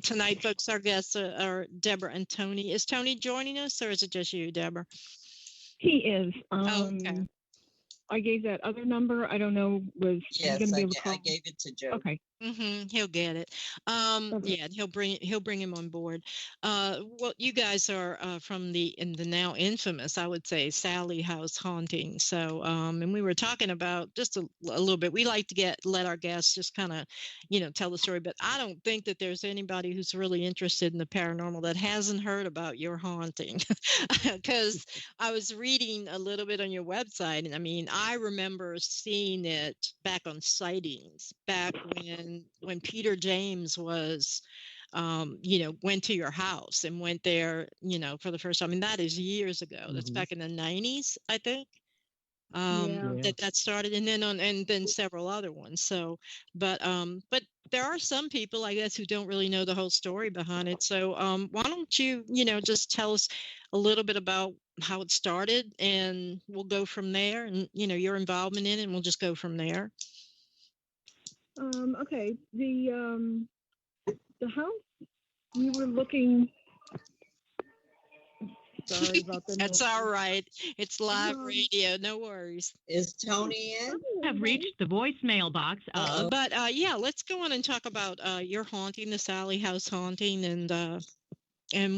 Tonight, folks, our guests are Debra and Tony. Is Tony joining us, or is it just you, Debra? He is. Okay. I gave that other number. I don't know. Was he going to be able to call? I gave it to Joe. Okay. He'll get it. Yeah, he'll bring him on board. Well, you guys are from the now infamous, I would say, Sallie House haunting. So, and we were talking about just a little bit. We like to let our guests just kind of, tell the story. But I don't think that there's anybody who's really interested in the paranormal that hasn't heard about your haunting, because I was reading a little bit on your website, and I mean, I remember seeing it back on sightings back when Peter James was, went to your house and went there, for the first time. And that is years ago. That's back in the 90s, I think. That started, and then several other ones. So, but there are some people, I guess, who don't really know the whole story behind it. So, why don't you, just tell us a little bit about how it started, and we'll go from there, and your involvement in it, and we'll just go from there. Okay. The house, we were looking. Sorry about that. That's all right. It's live radio. No worries. Is Tony in? You have reached the voicemail box of. But yeah, let's go on and talk about your haunting, the Sallie House haunting, and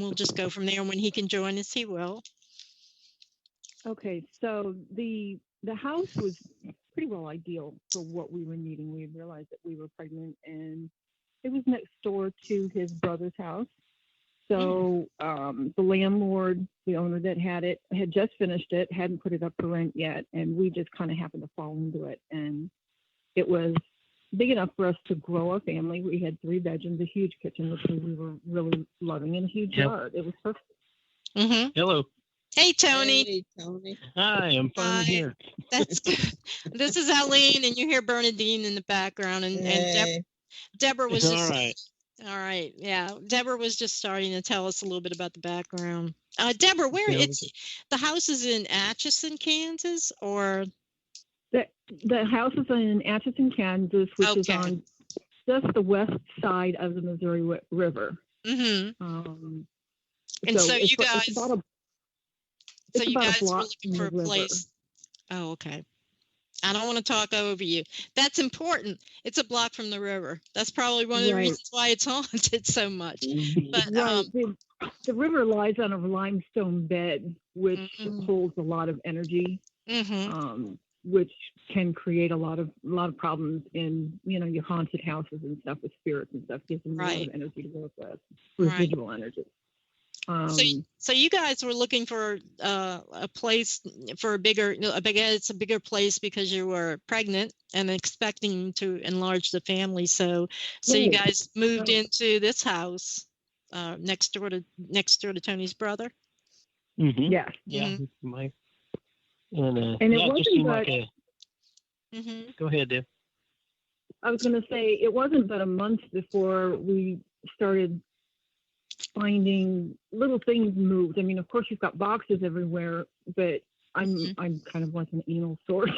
we'll just go from there. And when he can join us, he will. Okay, so the house was pretty well ideal for what we were needing. We had realized that we were pregnant, and it was next door to his brother's house. So the landlord, the owner that had it, had just finished it, hadn't put it up for rent yet, and we just kind of happened to fall into it. And it was big enough for us to grow a family. We had 3 bedrooms, a huge kitchen, which we were really loving, and a huge yard. It was perfect. Hello. Hey, Tony. Hey, Tony. Hi, I'm finally here. That's good. This is Alyne, and you hear Bernadine in the background, and Debra was it's just all right. All right, yeah. Debra was just starting to tell us a little bit about the background. Debra, the house is in Atchison, Kansas, or the house is in Atchison, Kansas, which is on just the west side of the Missouri River. And so you guys. So you guys were looking for a place. Oh, okay. I don't want to talk over you. That's important. It's a block from the river. That's probably one of the reasons why it's haunted so much. But the river lies on a limestone bed, which holds a lot of energy, which can create a lot of problems in your haunted houses and stuff with spirits and stuff. Gives them a lot of energy to work with, residual energy. So you guys were looking for a place for it's a bigger place because you were pregnant and expecting to enlarge the family. So you guys moved into this house next door to Tony's brother. Yeah. And it wasn't like Go ahead, Deb. I was going to say it wasn't but a month before we started finding little things moved. I mean, of course, you've got boxes everywhere, but I'm kind of like an anal sort.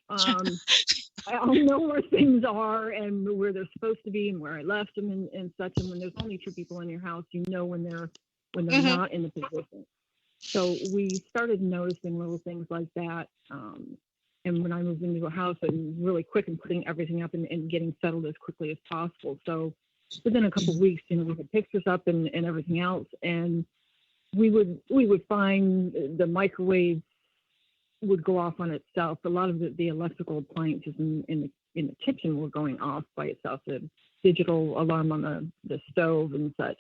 I'll know where things are and where they're supposed to be and where I left them and such. And when there's only 2 people in your house, when they're not in the position. So we started noticing little things like that. And when I moved into a house, and really quick and putting everything up and getting settled as quickly as possible. So within a couple of weeks, we had pictures up and everything else, and we would find the microwave would go off on itself. A lot of the electrical appliances in the kitchen were going off by itself. The digital alarm on the stove and such,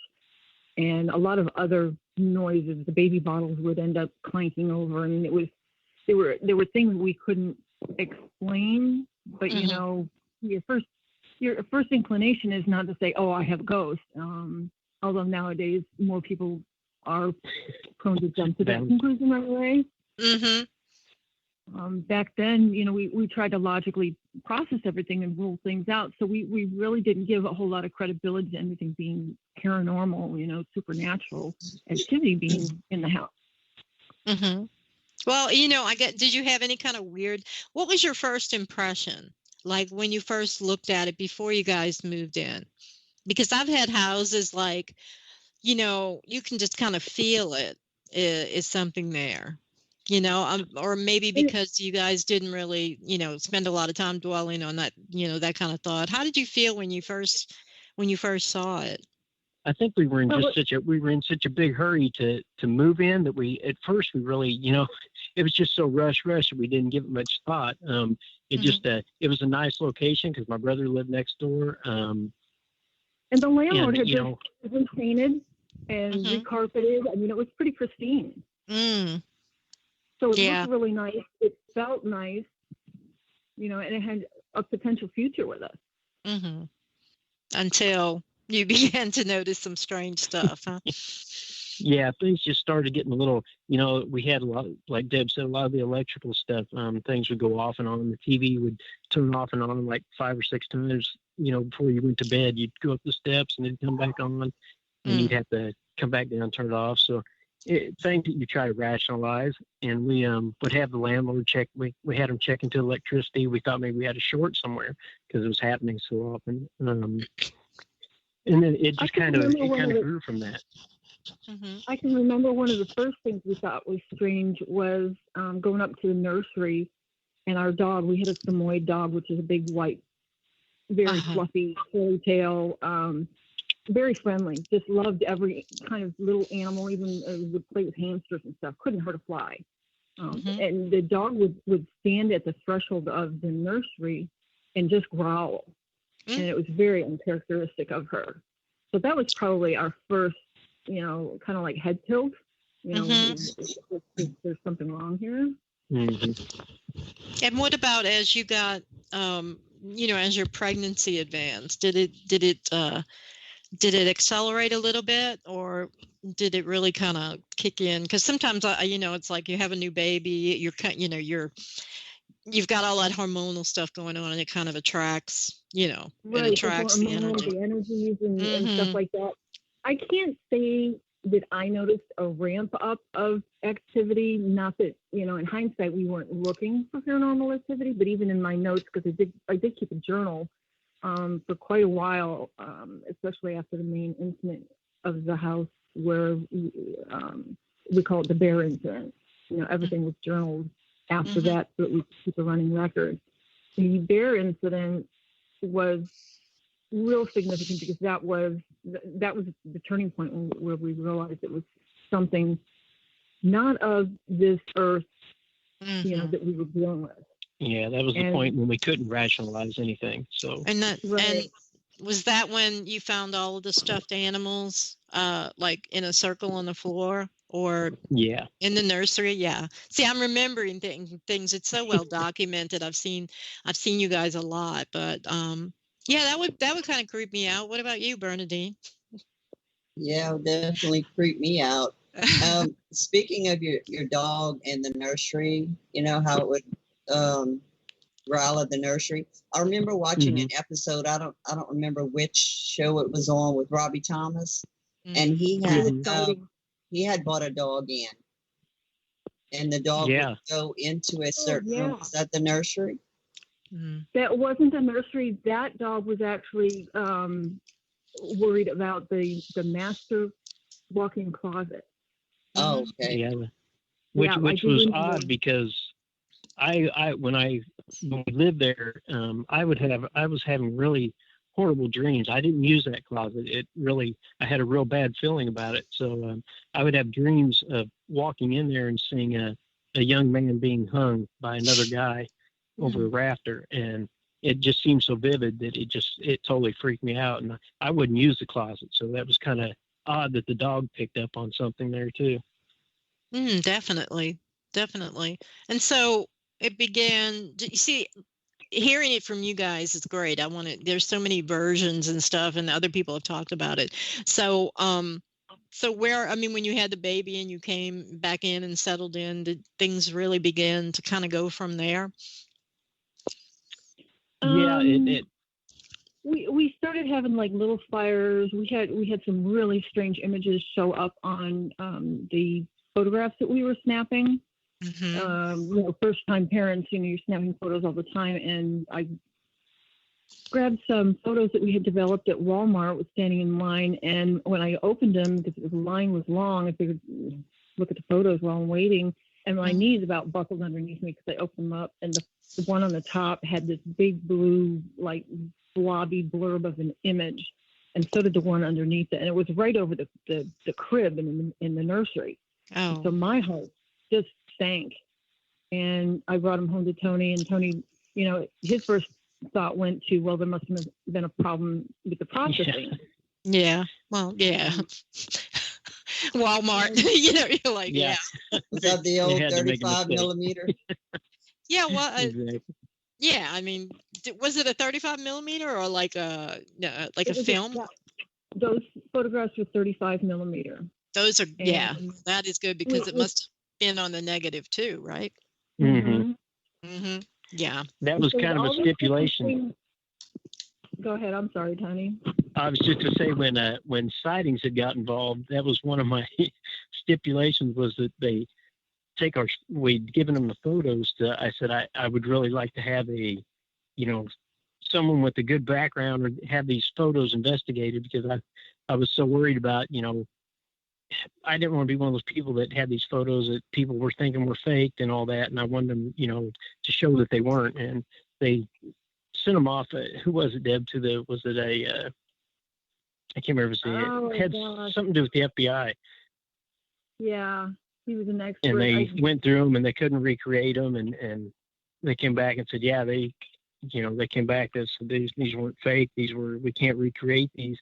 and a lot of other noises. The baby bottles would end up clanking over, and there were things we couldn't explain. But your first inclination is not to say, "Oh, I have ghosts." Although nowadays more people are prone to jump to that conclusion right away. Back then, we tried to logically process everything and rule things out. So we really didn't give a whole lot of credibility to anything being paranormal, supernatural activity being in the house. Well, did you have any kind of what was your first impression? Like when you first looked at it before you guys moved in? because I've had houses like, you know, you can just kind of feel it is something there, you know, or maybe because you guys didn't really, you know, spend a lot of time dwelling on that, you know, that kind of thought. How did you feel when you first saw it? I think we were in such a big hurry to move in that at first we really, you know, it was just so rush that we didn't give it much thought. It was a nice location because my brother lived next door. And the landlord had been painted and recarpeted. I mean, it was pretty pristine. So it looked really nice. It felt nice, you know, and it had a potential future with us. Until you began to notice some strange stuff, huh? Yeah, things just started getting a little, you know, we had a lot, like Deb said, a lot of the electrical stuff. Things would go off and on. The TV would turn off and on like 5 or 6 times, you know, before you went to bed. You'd go up the steps and it'd come back on, and you'd have to come back down, turn it off. So things that you try to rationalize. And we would have the landlord check. We had him check into electricity. We thought maybe we had a short somewhere because it was happening so often. And then it kind of grew from that. I can remember one of the first things we thought was strange was going up to the nursery, and our dog, we had a Samoyed dog, which is a big white, very fluffy, curly tail, very friendly, just loved every kind of little animal, even would play with hamsters and stuff, couldn't hurt a fly. And the dog would stand at the threshold of the nursery and just growl. And it was very uncharacteristic of her. So that was probably our first, you know, kind of like head tilt. You know, there's something wrong here. And what about as you got, you know, as your pregnancy advanced? Did it accelerate a little bit, or did it really kind of kick in? Because sometimes, you know, it's like you have a new baby, you've got all that hormonal stuff going on, and it kind of attracts, you know, right, it attracts the energy. The energies and stuff like that. I can't say that I noticed a ramp up of activity. Not that, you know, in hindsight, we weren't looking for paranormal activity, but even in my notes, because I did keep a journal for quite a while, especially after the main incident of the house where we call it the bear incident. You know, everything was journaled after that so that we could keep a running record. The bear incident was real significant because that was the turning point where we realized it was something not of this earth, you know, that we were dealing with. Yeah, that was the point when we couldn't rationalize anything. So and was that when you found all of the stuffed animals like in a circle on the floor, or in the nursery? Yeah. See, I'm remembering things. It's so well documented. I've seen you guys a lot, but yeah, that would kind of creep me out. What about you, Bernadine? Yeah, definitely creep me out. Speaking of your dog in the nursery, you know how it would growl at the nursery. I remember watching an episode. I don't remember which show it was on, with Robbie Thomas, and he had bought a dog in, and the dog would go into a certain room. Was that the nursery? That wasn't the nursery. That dog was actually worried about the master walk-in closet. Oh, okay. Yeah, which was odd because when we lived there, I was having really horrible dreams. I didn't use that closet. I had a real bad feeling about it. So I would have dreams of walking in there and seeing a young man being hung by another guy over a rafter, and it just seemed so vivid that it totally freaked me out, and I wouldn't use the closet. So that was kind of odd that the dog picked up on something there too. Definitely. And so it began. You see, hearing it from you guys is great. There's so many versions and stuff, and other people have talked about it. So when you had the baby and you came back in and settled in, did things really begin to kind of go from there? Yeah, we started having like little fires. We had some really strange images show up on the photographs that we were snapping. You know, first time parents, you know, you're snapping photos all the time, and grabbed some photos that we had developed at Walmart. Was standing in line, and when I opened them, because the line was long, I figured look at the photos while I'm waiting, and my knees about buckled underneath me because I opened them up, and the one on the top had this big blue, like blobby blurb of an image, and so did the one underneath it, and it was right over the crib in the nursery. Oh. So my heart just sank, and I brought him home to Tony, and Tony, you know, his first thought went to, well, there must have been a problem with the processing. Yeah. Well, yeah. Walmart, you know, you're like, yeah. Was that the old 35 millimeter? Yeah. Well, Exactly. yeah. I mean, was it a 35 millimeter or like a film? Those photographs were 35 millimeter. Those are, yeah, that is good because it must have been on the negative too, right? Mm-hmm. Mm-hmm. Yeah. That was kind of a stipulation. Go ahead. I'm sorry, Tony. I was just to say when sightings had got involved, that was one of my stipulations was that they we'd given them the photos I said, I would really like to have someone with a good background or have these photos investigated because I was so worried about, I didn't want to be one of those people that had these photos that people were thinking were faked and all that. And I wanted them, to show that they weren't. And they sent them off. Who was it, Deb? I can't remember. It had something to do with the FBI. Yeah, he was an expert. And they went through them and they couldn't recreate them. And they came back and said, yeah, they came back and said these weren't fake. We can't recreate these.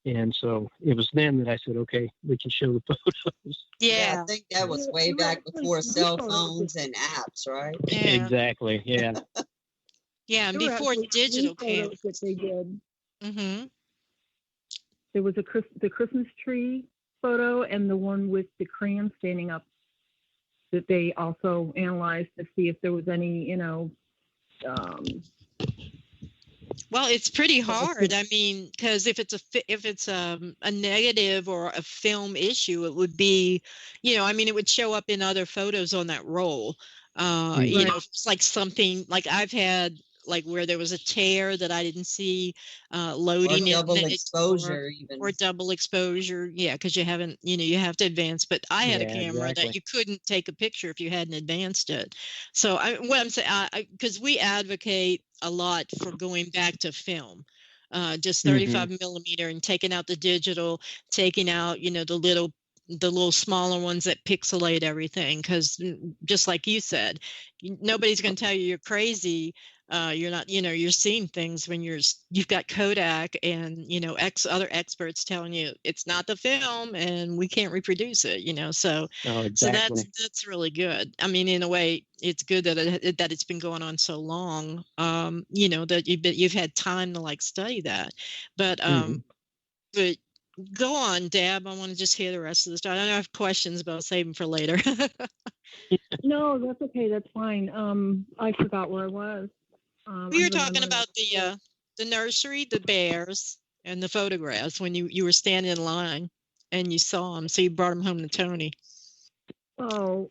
And so it was then that I said, okay, we can show the photos. Yeah. I think that was way back before cell phones and apps, right? Yeah. Exactly. Yeah. Yeah. And before digital came. That they did. Mm-hmm. There was the Christmas tree photo and the one with the crayon standing up that they also analyzed to see if there was any, well, it's pretty hard. I mean, because if it's a negative or a film issue, it would be, it would show up in other photos on that roll. It's like something like I've had like where there was a tear that I didn't see loading or double exposure or double exposure. Yeah, because you haven't, you have to advance. But I had a camera that you couldn't take a picture if you hadn't advanced it. So what I'm saying, because we advocate a lot for going back to film, just 35 millimeter and taking out the digital, taking out, the little smaller ones that pixelate everything. Because just like you said, nobody's going to tell you you're crazy. You're not, you're seeing things when you've got Kodak and, other experts telling you it's not the film and we can't reproduce it, so, exactly. So that's really good. I mean, in a way, it's good that it's been going on so long, that you've had time to like study that, but go on, Deb. I want to just hear the rest of the story. I have questions, but I'll save them for later. No, that's okay. That's fine. I forgot where I was. We were talking about the nursery, the bears, and the photographs when you were standing in line and you saw them, so you brought them home to Tony. Oh,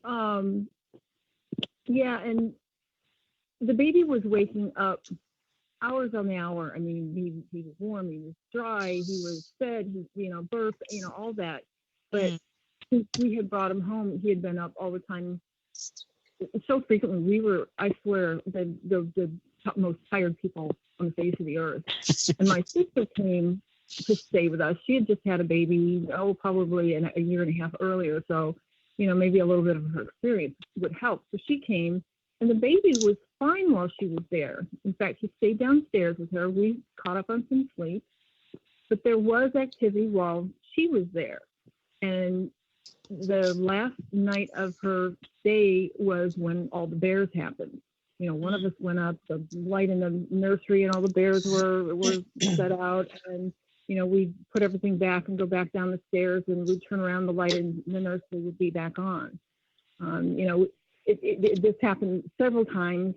yeah, and the baby was waking up hours on the hour. I mean, he was warm, he was dry, he was fed, he birth, all that. But since we had brought him home, he had been up all the time. So frequently, I swear, the most tired people on the face of the earth. And my sister came to stay with us. She had just had a baby, probably a year and a half earlier. So, maybe a little bit of her experience would help. So she came, and the baby was fine while she was there. In fact, he stayed downstairs with her. We caught up on some sleep. But there was activity while she was there. And the last night of her stay was when all the bears happened. One of us went up, the light in the nursery, and all the bears were set out. And, we'd put everything back and go back down the stairs, and we'd turn around, the light in the nursery would be back on. This happened several times,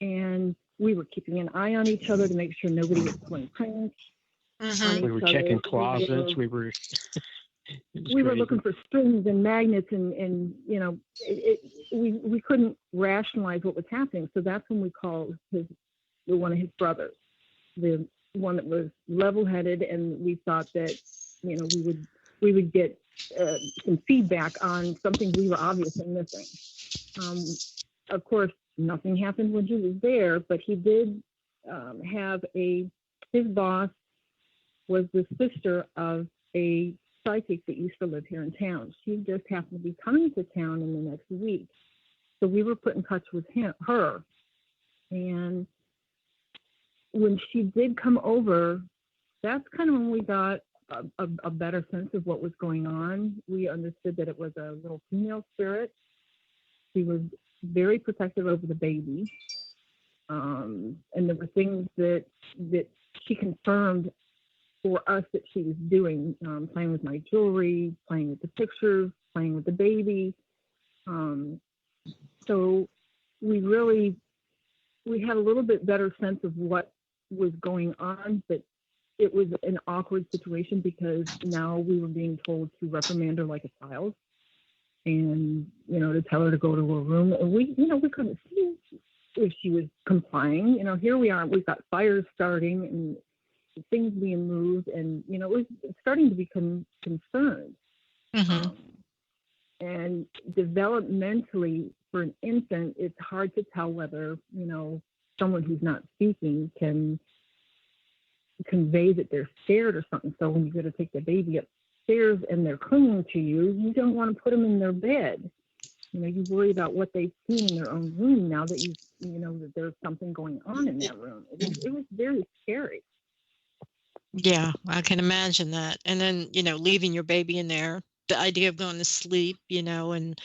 and we were keeping an eye on each other to make sure nobody was playing pranks. We were checking closets. We were looking for strings and magnets, and we couldn't rationalize what was happening. So that's when we called one of his brothers, the one that was level-headed, and we thought that, you know, we would get some feedback on something we were obviously missing. Of course, nothing happened when he was there, but he did have his boss was the sister of a psychic that used to live here in town. She just happened to be coming to town in the next week. So we were put in touch with her. And when she did come over, that's kind of when we got a better sense of what was going on. We understood that it was a little female spirit. She was very protective over the baby. And there were things that she confirmed for us that she was doing, playing with my jewelry, playing with the pictures, playing with the baby. So we had a little bit better sense of what was going on, but it was an awkward situation because now we were being told to reprimand her like a child and, you know, to tell her to go to her room. And we couldn't see if she was complying. You know, here we are, we've got fires starting and things being moved, and, you know, it was starting to become concerned. Mm-hmm. And developmentally, for an infant, it's hard to tell whether, you know, someone who's not speaking can convey that they're scared or something. So when you go to take the baby upstairs and they're clinging to you, you don't want to put them in their bed. You know, you worry about what they've seen in their own room now that you know that there's something going on in that room. It was very scary. Yeah, I can imagine that. And then, you know, leaving your baby in there, the idea of going to sleep, you know, and,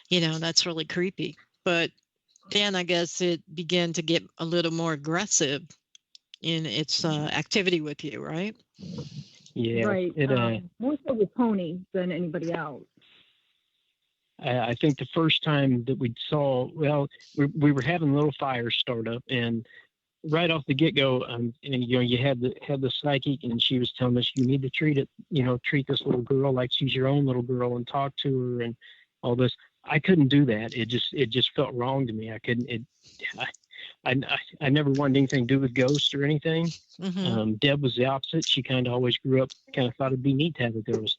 you know, that's really creepy. But then I guess it began to get a little more aggressive in its activity with you, right? Yeah. Right. More so with Tony than anybody else. I think the first time that we saw, well, we were having a little fire start up, and right off the get-go, and, you know, you had the psychic, and she was telling us you need to treat this little girl like she's your own little girl and talk to her and all this. I couldn't do that. It just felt wrong to me. I couldn't. I never wanted anything to do with ghosts or anything. Mm-hmm. Deb was the opposite. She kind of always grew up, kind of thought it'd be neat to have a ghost.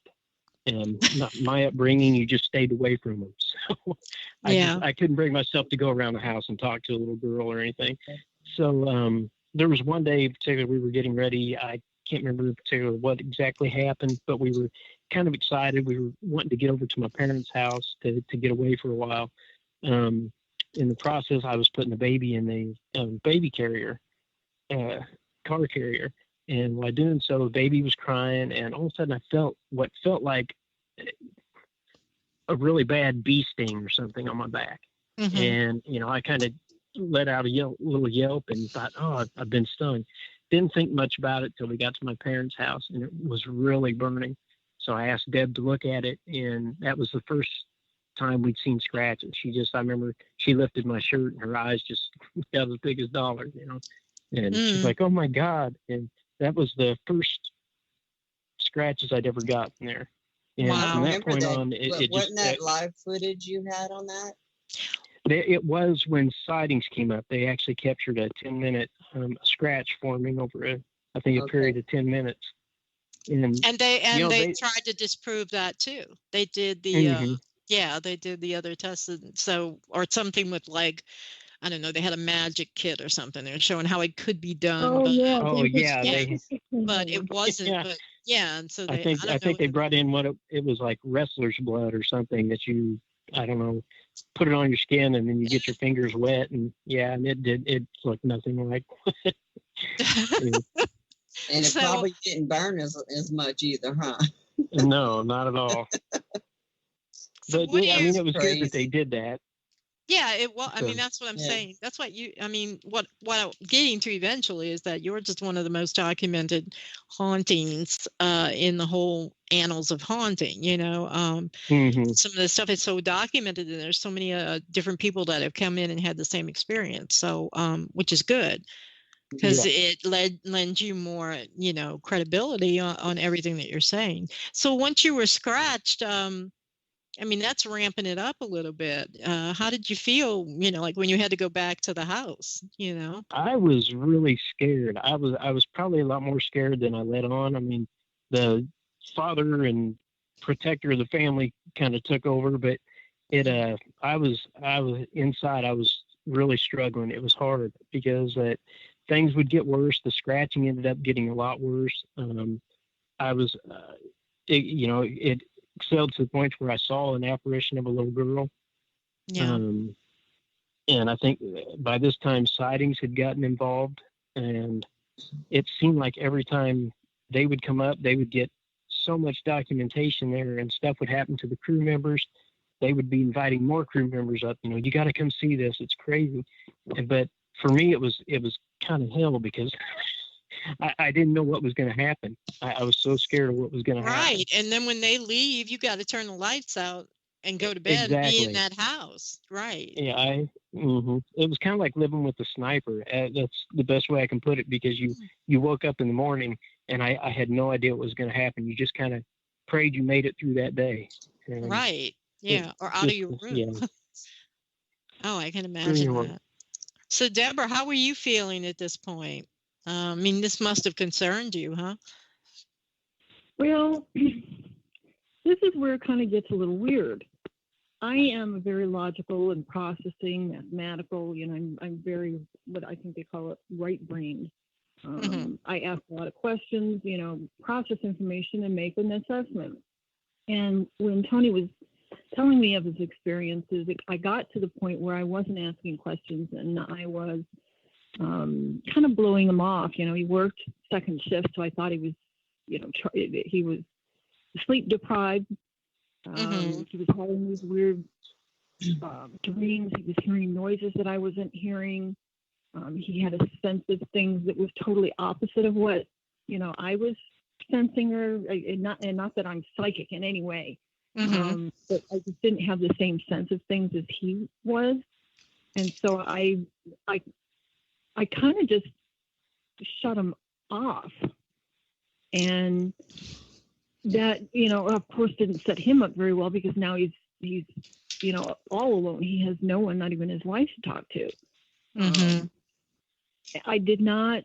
And not my upbringing, you just stayed away from them. So I couldn't bring myself to go around the house and talk to a little girl or anything. So there was one day in particular we were getting ready. I can't remember in particular what exactly happened, but we were kind of excited. We were wanting to get over to my parents' house to get away for a while. In the process, I was putting the baby in the baby carrier, car carrier. And while doing so, the baby was crying, and all of a sudden I felt what felt like a really bad bee sting or something on my back. Mm-hmm. And, you know, I kind of let out a little yelp and thought, oh, I've been stung. Didn't think much about it till we got to my parents' house, and it was really burning. So I asked Deb to look at it, and that was the first time we'd seen scratches. I remember she lifted my shirt, and her eyes just got as big as dollars, you know. And she's like, oh, my God. And that was the first scratches I'd ever gotten there. And wow. From that point on, wasn't that live footage you had on that? It was when sightings came up. They actually captured a 10-minute scratch forming over a period of 10 minutes. And they tried to disprove that too. They did the they did the other tests, or something with, like, I don't know, they had a magic kit or something. They're showing how it could be done. But it wasn't. Yeah. But yeah, and so I think they brought in what it was, like wrestler's blood or something that you, I don't know, put it on your skin and then you get your fingers wet, and it looked nothing like. And it probably didn't burn as much either, huh? No, not at all. But it was good that they did that. Yeah, it was. I mean, that's what I'm saying. That's what what I'm getting to eventually is that yours is one of the most documented hauntings in the whole annals of haunting. You know, some of the stuff is so documented, and there's so many different people that have come in and had the same experience. So, which is good because it lends you more, you know, credibility on everything that you're saying. So once you were scratched, I mean, that's ramping it up a little bit. How did you feel, like when you had to go back to the house, I was really scared. I was probably a lot more scared than I let on. I mean, the father and protector of the family kind of took over, but I was inside. I was really struggling. It was hard because things would get worse. The scratching ended up getting a lot worse. I was, it excelled to the point where I saw an apparition of a little girl. Yeah. And I think by this time sightings had gotten involved, and it seemed like every time they would come up, they would get so much documentation there, and stuff would happen to the crew members. They would be inviting more crew members up. You got to come see this. It's crazy. But for me, it was kind of hell because I didn't know what was going to happen. I was so scared of what was going to happen. Right. And then when they leave, you got to turn the lights out and go to bed and be in that house. Right. Yeah. It was kind of like living with a sniper. That's the best way I can put it, because you woke up in the morning and I had no idea what was going to happen. You just kind of prayed you made it through that day. Right. Yeah. Or out of your room. Yeah. Oh, I can imagine that. So, Debra, how were you feeling at this point? I mean, this must have concerned you, huh? Well, this is where it kind of gets a little weird. I am very logical and processing, mathematical. I'm very, what I think they call it, right-brained. I ask a lot of questions, process information and make an assessment. And when Tony was telling me of his experiences, I got to the point where I wasn't asking questions and I was kind of blowing him off. He worked second shift, so I thought he was, he was sleep deprived. He was having these weird dreams. He was hearing noises that I wasn't hearing. He had a sense of things that was totally opposite of what, I was sensing, and not that I'm psychic in any way. But I just didn't have the same sense of things as he was. And so I kind of just shut him off. And that, of course, didn't set him up very well, because now he's all alone. He has no one, not even his wife, to talk to. I did not,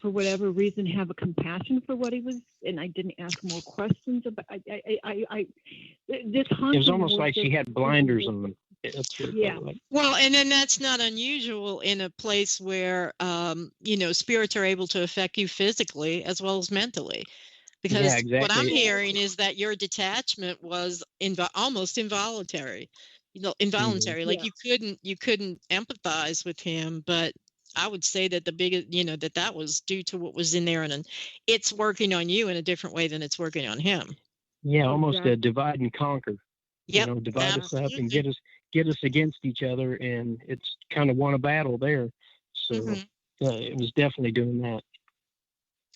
for whatever reason, have a compassion for what he was, and I didn't ask more questions about. This haunting. It was almost like she had blinders on. Yeah. Well, and then that's not unusual in a place where spirits are able to affect you physically as well as mentally. Because what I'm hearing is that your detachment was almost involuntary. Involuntary. Like you couldn't empathize with him, but I would say that the biggest, that was due to what was in there, and it's working on you in a different way than it's working on him. Yeah, almost a divide and conquer. Yep, divide us up and get us against each other, and it's kind of won a battle there. So it was definitely doing that.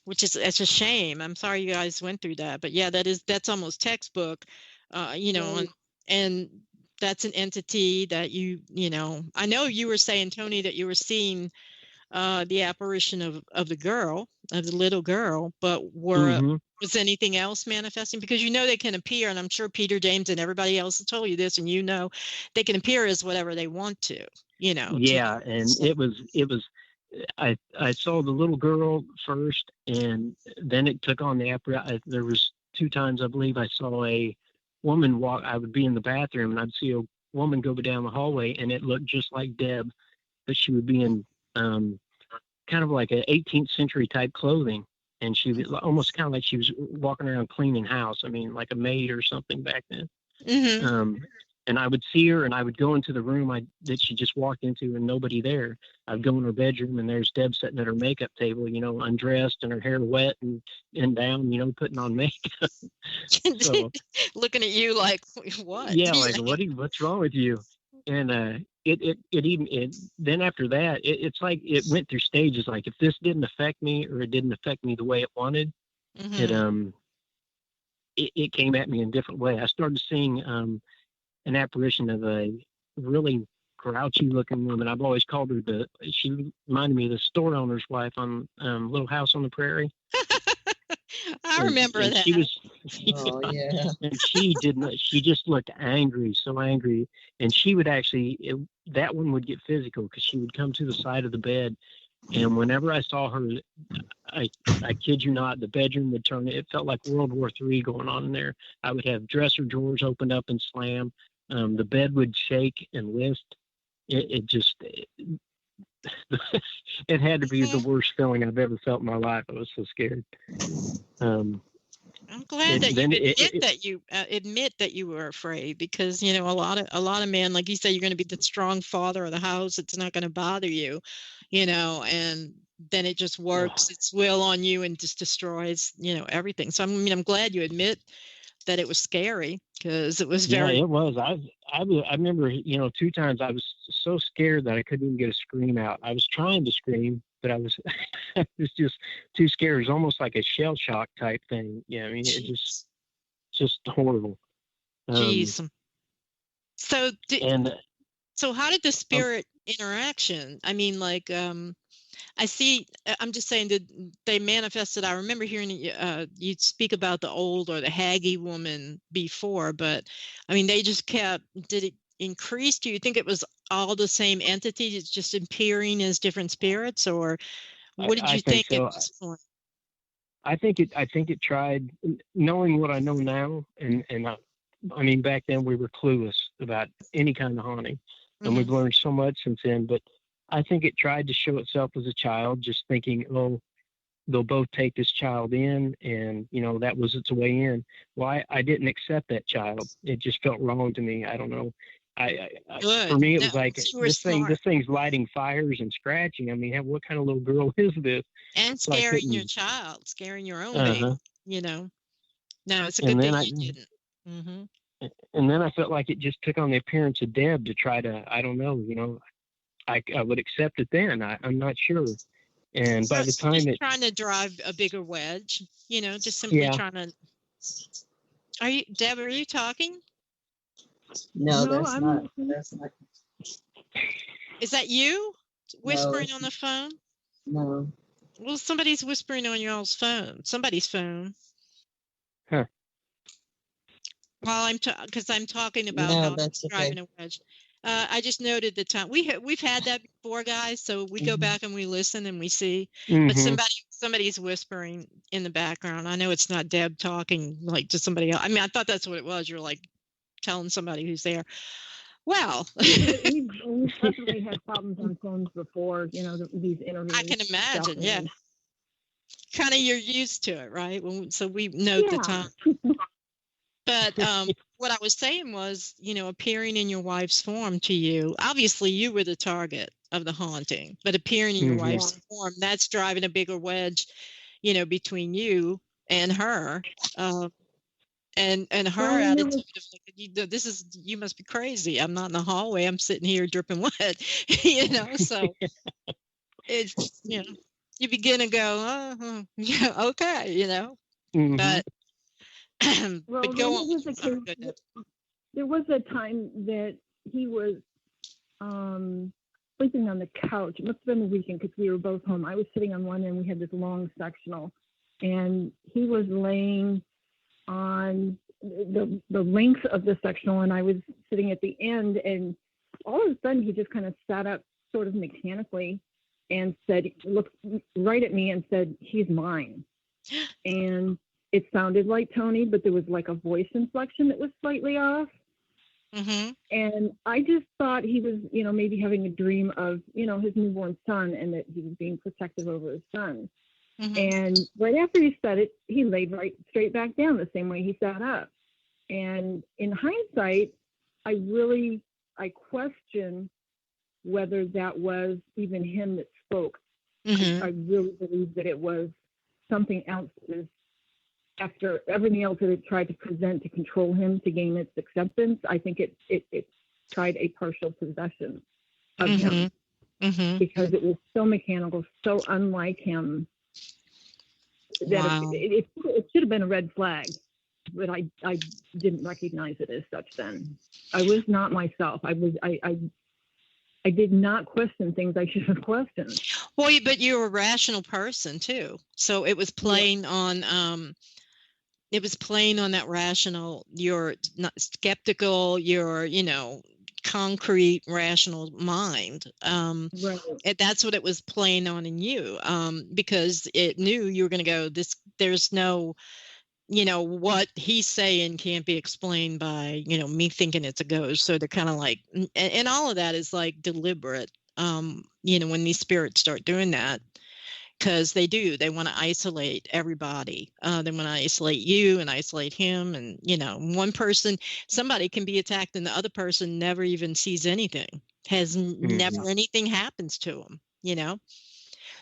Which is, it's a shame. I'm sorry you guys went through that, but yeah, that's almost textbook, and that's an entity that I know you were saying, Tony, that you were seeing the apparition of the little girl, but was anything else manifesting? Because they can appear, and I'm sure Peter James and everybody else has told you this, and they can appear as whatever they want to, Yeah, and it was. I saw the little girl first, and then it took on the apparition. There was 2 times, I believe, I saw a woman walk. I would be in the bathroom, and I'd see a woman go down the hallway, and it looked just like Deb, but she would be in kind of like an 18th century type clothing, and she was almost kind of like she was walking around cleaning house. I mean, like a maid or something back then. And I would see her, and I would go into the room that she just walked into, and nobody there. I'd go in her bedroom, and there's Deb sitting at her makeup table, undressed and her hair wet and down, putting on makeup. So, looking at you like, what? Yeah, like what's wrong with you? And then after that, it's like it went through stages. Like if this didn't affect me, or it didn't affect me the way it wanted, it came at me in a different way. I started seeing an apparition of a really grouchy looking woman. I've always called her she reminded me of the store owner's wife on Little House on the Prairie. I remember and that. she was, Oh yeah. and she did not. She just looked angry, so angry, and she would actually. That one would get physical because she would come to the side of the bed, and whenever I saw her, I kid you not, the bedroom would turn. It felt like World War III going on in there. I would have dresser drawers opened up and slam. The bed would shake and lift. It just. It had to be the worst feeling I've ever felt in my life. I was so scared. I'm glad that you admit that you were afraid, because a lot of men, like you say, you're going to be the strong father of the house. It's not going to bother you, and then it just works its will on you and just destroys everything. So I'm glad you admit that it was scary, because it was very. Yeah, it was. I remember 2 times I was so scared that I couldn't even get a scream out. I was trying to scream, but I was I was just too scared. It was almost like a shell shock type thing. Yeah, I mean, it just horrible. Jeez. So so how did the Oh, spirit interaction? I mean, like, I see. I'm just saying that they manifested. I remember hearing you speak about the old or the haggy woman before, but I mean, they just kept. Did it increase? Do you think it was all the same entity? It's just appearing as different spirits, or what did I you think think it so. was for? I think it tried, knowing what I know now, and I mean, back then we were clueless about any kind of haunting, and we've learned so much since then. But I think it tried to show itself as a child, just thinking, oh, they'll both take this child in, and that was its way in. Well, I didn't accept that child. It just felt wrong to me. I don't know. Good. For me, it No, was like you were this smart. thing's lighting fires and scratching. I mean, what kind of little girl is this? And So I scaring your couldn't. child, scaring your own baby. Uh-huh. No, it's a And good thing then you didn't. Mm-hmm. and then I felt like it just took on the appearance of Deb to try to. I don't know. I would accept it then. I'm not sure. And by So the it's time just trying to drive a bigger wedge, just simply yeah, trying to. Deb, are you talking? No, No, that's not. That's not. Is that you whispering No, on the phone? no. Well, somebody's whispering on y'all's phone. Somebody's phone. huh? While because I'm talking about No, how that's it's driving okay. a wedge. I just noted the time we've had that before, guys. So we go back and we listen and we see. But Mm-hmm. somebody's whispering in the background. I know it's not Deb talking like to somebody else. I mean, I thought that's what it was. You're like telling somebody who's there. Well, we've definitely had problems on phones before. These interviews. I can imagine. Yeah, definitely. kind of you're used to it, right? So we note the time. But what I was saying was, appearing in your wife's form to you, obviously you were the target of the haunting, but appearing in your wife's form, that's driving a bigger wedge, between you and her. And her attitude of like, you must be crazy. I'm not in the hallway. I'm sitting here dripping wet, so it's, you begin to go, yeah, okay, Mm-hmm. but Well, but go on. There was a time that he was sleeping on the couch. It must have been the weekend because we were both home. I was sitting on one end. We had this long sectional, and he was laying on the length of the sectional, and I was sitting at the end. And all of a sudden, he just kind of sat up, sort of mechanically, and looked right at me and said, "He's mine." And it sounded like Tony, but there was like a voice inflection that was slightly off. Mm-hmm. And I just thought he was, maybe having a dream of, his newborn son, and that he was being protective over his son. Mm-hmm. And right after he said it, he laid right straight back down the same way he sat up. And in hindsight, I question whether that was even him that spoke. Mm-hmm. I really believe that it was something else that is, after everything else that it tried to present to control him to gain its acceptance. I think it tried a partial possession of him, because it was so mechanical, so unlike him, that it should have been a red flag, but I didn't recognize it as such then. I was not myself. I did not question things I should have questioned. Well, but you're a rational person too. So it was playing on that rational, you're not skeptical, you're, concrete, rational mind. That's what it was playing on in you, because it knew you were going to go, there's no, what he's saying can't be explained by, me thinking it's a ghost. So they're kind of like, and all of that is like deliberate, when these spirits start doing that. Because they want to isolate everybody. They want to isolate you and isolate him. And, one person, somebody can be attacked and the other person never even sees anything, never anything happens to them,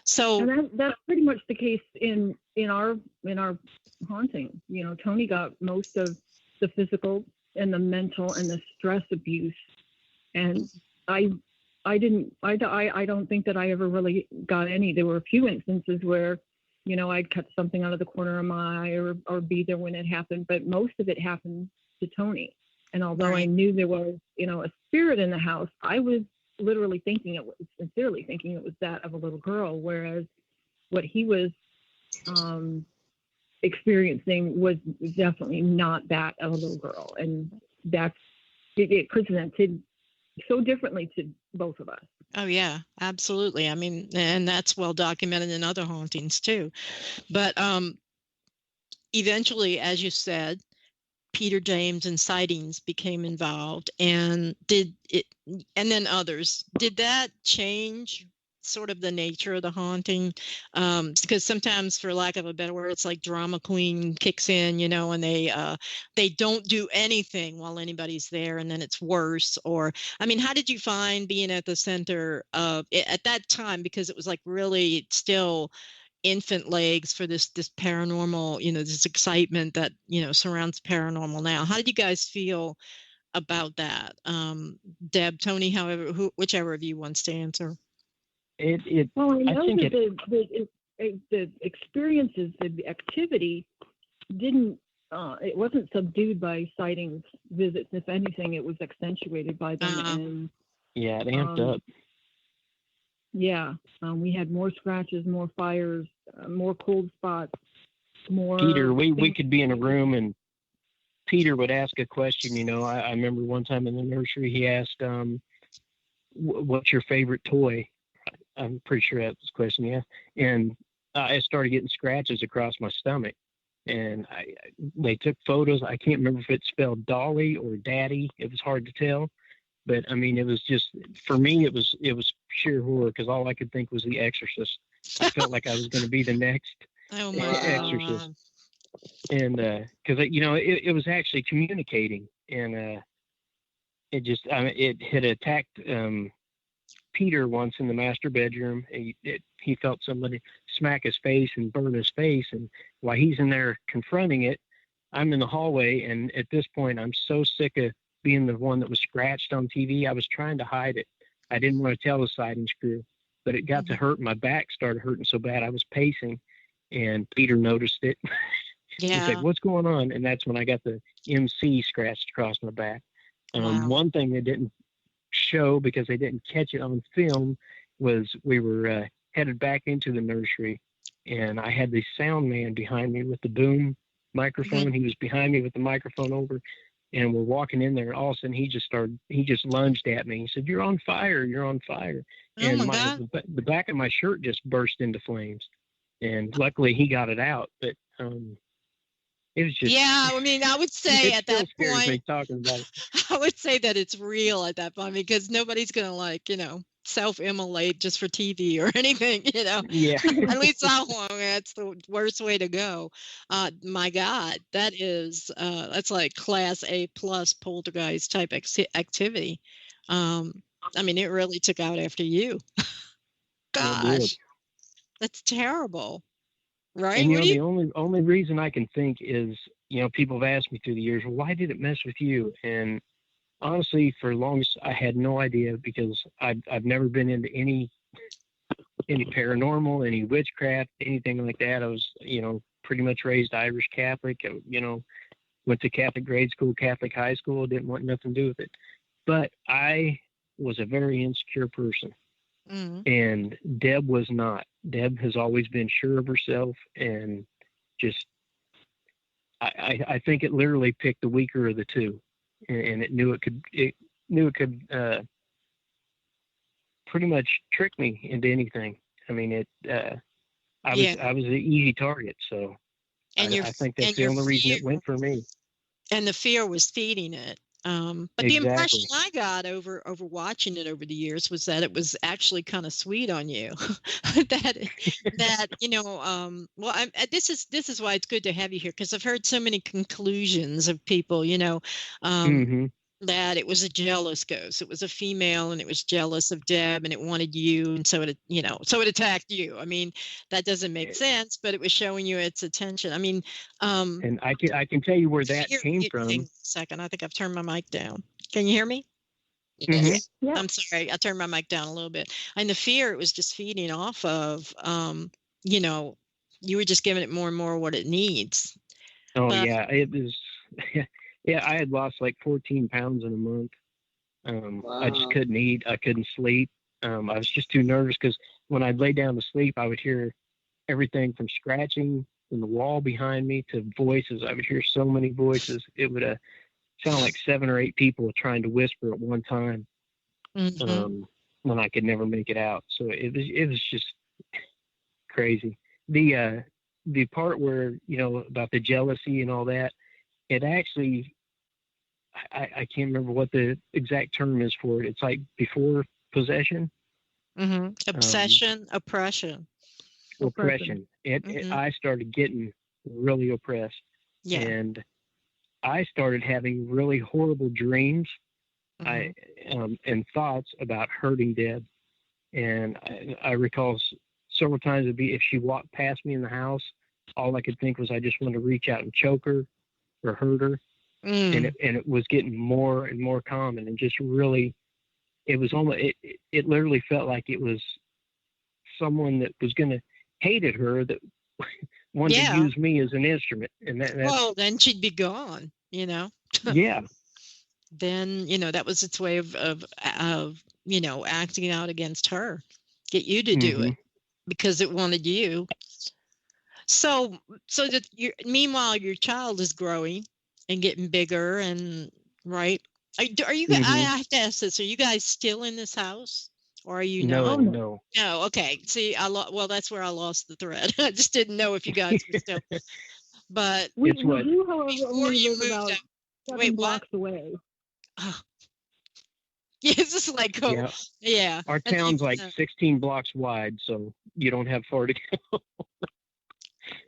So and that's pretty much the case in our haunting. Tony got most of the physical and the mental and the stress abuse. And I don't think that I ever really got any. There were a few instances where, I'd cut something out of the corner of my eye or be there when it happened, but most of it happened to Tony. And although I knew there was, a spirit in the house, I was literally sincerely thinking it was that of a little girl, whereas what he was experiencing was definitely not that of a little girl. And it presented so differently to both of us. Oh yeah, absolutely. I mean, and that's well documented in other hauntings too. But eventually, as you said, Peter James and sightings became involved, and then others. Did that change sort of the nature of the haunting? Because sometimes, for lack of a better word, it's like drama queen kicks in, and they don't do anything while anybody's there, and then it's worse. Or, I mean, how did you find being at the center of at that time? Because it was like really still infant legs for this paranormal, this excitement that surrounds paranormal now. How did you guys feel about that? Deb, Tony, whichever of you wants to answer. Well, I know the experiences, the activity didn't. It wasn't subdued by sightings, visits. If anything, it was accentuated by them. Yeah, it amped up. Yeah, we had more scratches, more fires, more cold spots, more. Peter, we could be in a room and Peter would ask a question. I remember one time in the nursery he asked, "What's your favorite toy?" I'm pretty sure that's the question, yeah. And I started getting scratches across my stomach, and they took photos. I can't remember if it spelled Dolly or Daddy. It was hard to tell, but I mean, it was just, for me, it was sheer horror, because all I could think was The Exorcist. I felt like I was going to be the next Exorcist, and because it was actually communicating, and it had attacked Peter once in the master bedroom. He felt somebody smack his face and burn his face, and while he's in there confronting it, I'm in the hallway, and at this point I'm so sick of being the one that was scratched on TV. I was trying to hide it. I didn't want to tell the sightings crew, but it got to hurt. My back started hurting so bad I was pacing, and Peter noticed it. Yeah. He's like, "What's going on?" And that's when I got the MC scratched across my back. One thing they didn't show, because they didn't catch it on film, was we were headed back into the nursery, and I had the sound man behind me with the boom microphone. He was behind me with the microphone over, and we're walking in there, and all of a sudden he just lunged at me. He said, "You're on fire, you're on fire." And the back of my shirt just burst into flames, and luckily he got it out. But it was just, yeah, I mean, I would say at that point, me talking about it. I would say that it's real at that point, because nobody's gonna self-immolate just for TV or anything, Yeah. At least that one, that's the worst way to go. My God, that's like class A+ poltergeist type activity. I mean, it really took out after you. Gosh, that's terrible. Right? And the only reason I can think is, people have asked me through the years, well, why did it mess with you? And honestly, for longest, I had no idea, because I've never been into any paranormal, any witchcraft, anything like that. I was, pretty much raised Irish Catholic. Went to Catholic grade school, Catholic high school. Didn't want nothing to do with it. But I was a very insecure person, And Deb was not. Deb has always been sure of herself, and just I think it literally picked the weaker of the two, and it knew it could pretty much trick me into anything. I mean, I was an easy target, so I think that's the only reason it went for me. And the fear was feeding it. But the impression I got over watching it over the years was that it was actually kind of sweet on you. that you know, this is why it's good to have you here, because I've heard so many conclusions of people, you know, that it was a jealous ghost. It was a female, and it was jealous of Deb, and it wanted you, and so it attacked you. I mean, that doesn't make sense, but it was showing you its attention. I mean, and I can tell you where that came from. Hang on a second, I think I've turned my mic down. Can you hear me? Yeah. I'm sorry, I turned my mic down a little bit. And the fear it was just feeding off of, you know, you were just giving it more and more what it needs. Oh, yeah, it was. Yeah, I had lost like 14 pounds in a month. Wow. I just couldn't eat. I couldn't sleep. I was just too nervous because when I'd lay down to sleep, I would hear everything from scratching in the wall behind me to voices. I would hear so many voices. It would sound like 7 or 8 people trying to whisper at one time. When I could never make it out. So it was just crazy. The part where, you know, about the jealousy and all that, it actually, I can't remember what the exact term is for it. It's like before possession. Obsession, oppression. I started getting really oppressed. Yeah. And I started having really horrible dreams. And thoughts about hurting Deb. And I recall several times it'd be if she walked past me in the house, all I could think was I just wanted to reach out and choke her or hurt her. And it was getting more and more common, and just really, it was almost, it literally felt like it was someone that was going to hated her that wanted to use me as an instrument. And well, then she'd be gone, you know? Yeah. Then, you know, that was its way of you know, acting out against her, get you to do it because it wanted you. So that meanwhile, your child is growing and getting bigger, and right? Are you? I have to ask this: are you guys still in this house, or are you not? No. No. Okay. See, well, that's where I lost the thread. I just didn't know if you guys were still. But we do, however, only live about 7 blocks away. Oh. Yeah, it's just like yeah. Our town's like 16 blocks wide, so you don't have far to go.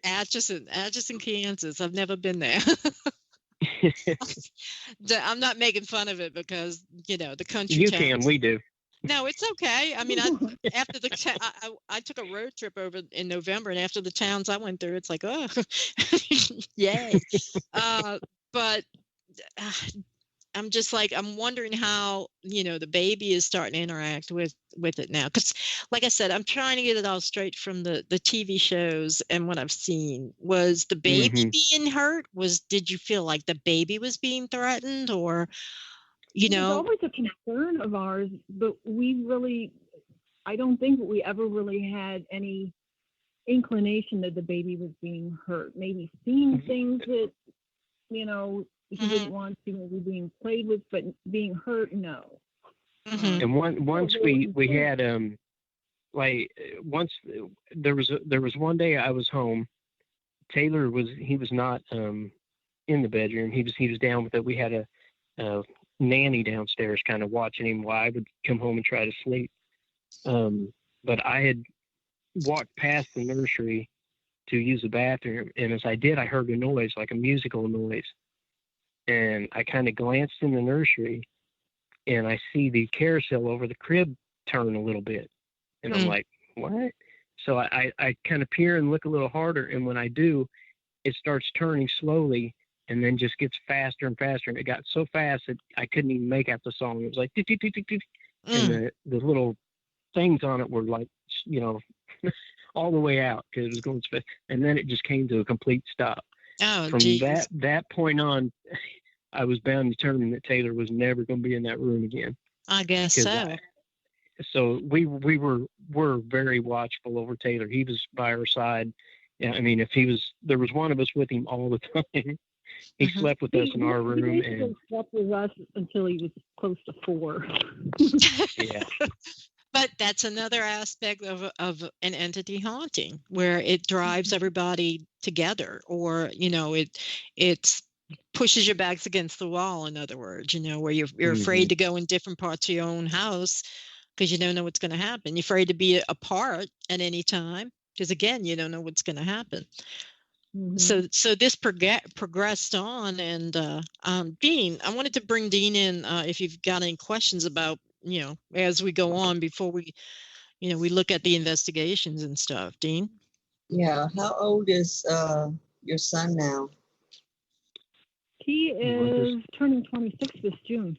Atchison, Kansas. I've never been there. I'm not making fun of it because, you know, the country. You towns. can, we do. No, it's okay. I mean, after I took a road trip over in November, and after the towns I went through, it's like, oh, yay. But I'm just like, I'm wondering how, you know, the baby is starting to interact with it now. Because, like I said, I'm trying to get it all straight from the TV shows and what I've seen. Was the baby being hurt? Did you feel like the baby was being threatened, or, you know? It's always a concern of ours, but I don't think we ever really had any inclination that the baby was being hurt. Maybe seeing things that, you know, he didn't want to, maybe being played with, but being hurt, no. And once we had like once there was one day I was home. Taylor was not in the bedroom. He was down with it. We had a nanny downstairs kind of watching him while I would come home and try to sleep. But I had walked past the nursery to use the bathroom, and as I did, I heard a noise, like a musical noise. And I kind of glanced in the nursery, and I see the carousel over the crib turn a little bit. And I'm like, what? So I kind of peer and look a little harder, and when I do, it starts turning slowly and then just gets faster and faster. And it got so fast that I couldn't even make out the song. It was like, tick, tick, tick, tick, tick. And the little things on it were like, you know, all the way out because it was going so fast. And then it just came to a complete stop. Oh, from geez. that point on, I was bound and determined that Taylor was never going to be in that room again. I guess so. so we were very watchful over Taylor. He was by our side. Yeah, I mean, there was one of us with him all the time. He slept with us in our room, and slept with us until he was close to 4. yeah. But that's another aspect of an entity haunting, where it drives everybody together, or it pushes your backs against the wall. In other words, where you're afraid to go in different parts of your own house because you don't know what's going to happen. You're afraid to be apart at any time because, again, you don't know what's going to happen. So this progressed on, and Dean, I wanted to bring Dean in if you've got any questions about, as we go on, before we look at the investigations and stuff. Dean? Yeah. How old is your son now? He is turning 26 this June.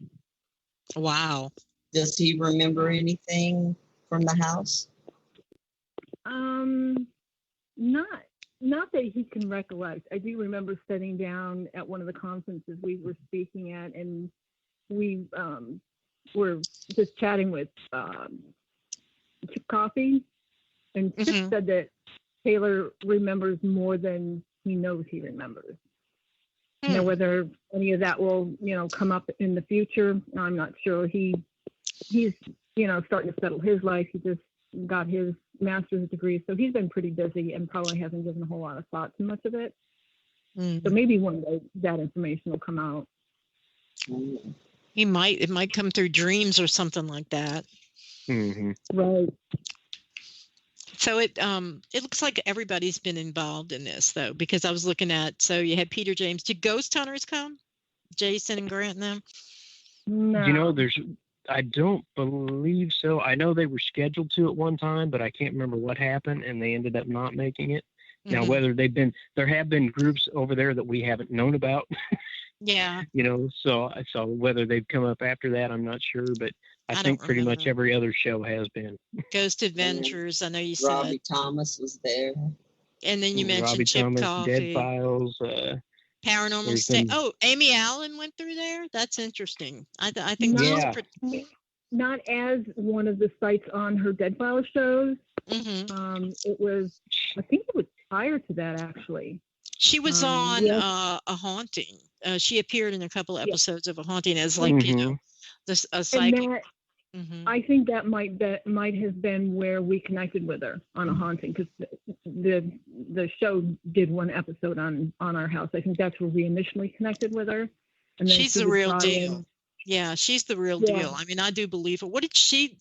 Wow. Does he remember anything from the house? Not that he can recollect. I do remember sitting down at one of the conferences we were speaking at, and we were just chatting with Chip Coffee, and Chip said that Taylor remembers more than he knows he remembers. Whether any of that will, come up in the future, I'm not sure. He's starting to settle his life. He just got his master's degree, so he's been pretty busy and probably hasn't given a whole lot of thought to much of it. So maybe one day that information will come out. It might come through dreams or something like that. Right. So it looks like everybody's been involved in this, though, because I was looking at, so you had Peter James. Did ghost hunters come? Jason and Grant and them? No. I don't believe so. I know they were scheduled to at one time, but I can't remember what happened, and they ended up not making it. Now, whether there have been groups over there that we haven't known about. Yeah. So whether they've come up after that, I'm not sure, but I think pretty much every other show has been. Ghost Adventures, I know you said. Robbie Thomas was there. And then you mentioned Robbie Chip Thomas, Coffee. Dead Files. Paranormal State. Oh, Amy Allen went through there? That's interesting. I think not as one of the sites on her Dead Files shows. It was, I think it was prior to that, actually. She was on A Haunting. She appeared in a couple episodes of A Haunting as a psychic. I think that might have been where we connected with her on A Haunting, because the show did one episode on our house. I think that's where we initially connected with her. And then she's the real deal. Yeah, she's the real deal. I mean, I do believe her. What did she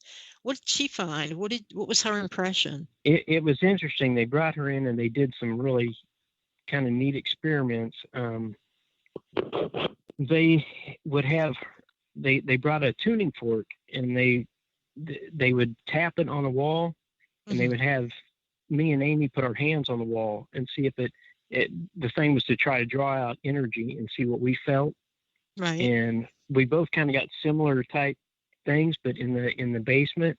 find? What was her impression? It was interesting. They brought her in and they did some really kind of neat experiments. They would have they brought a tuning fork, and they would tap it on a wall, and they would have me and Amy put our hands on the wall and see if the thing was to try to draw out energy and see what we felt. Right. And we both kind of got similar type things, but in the basement,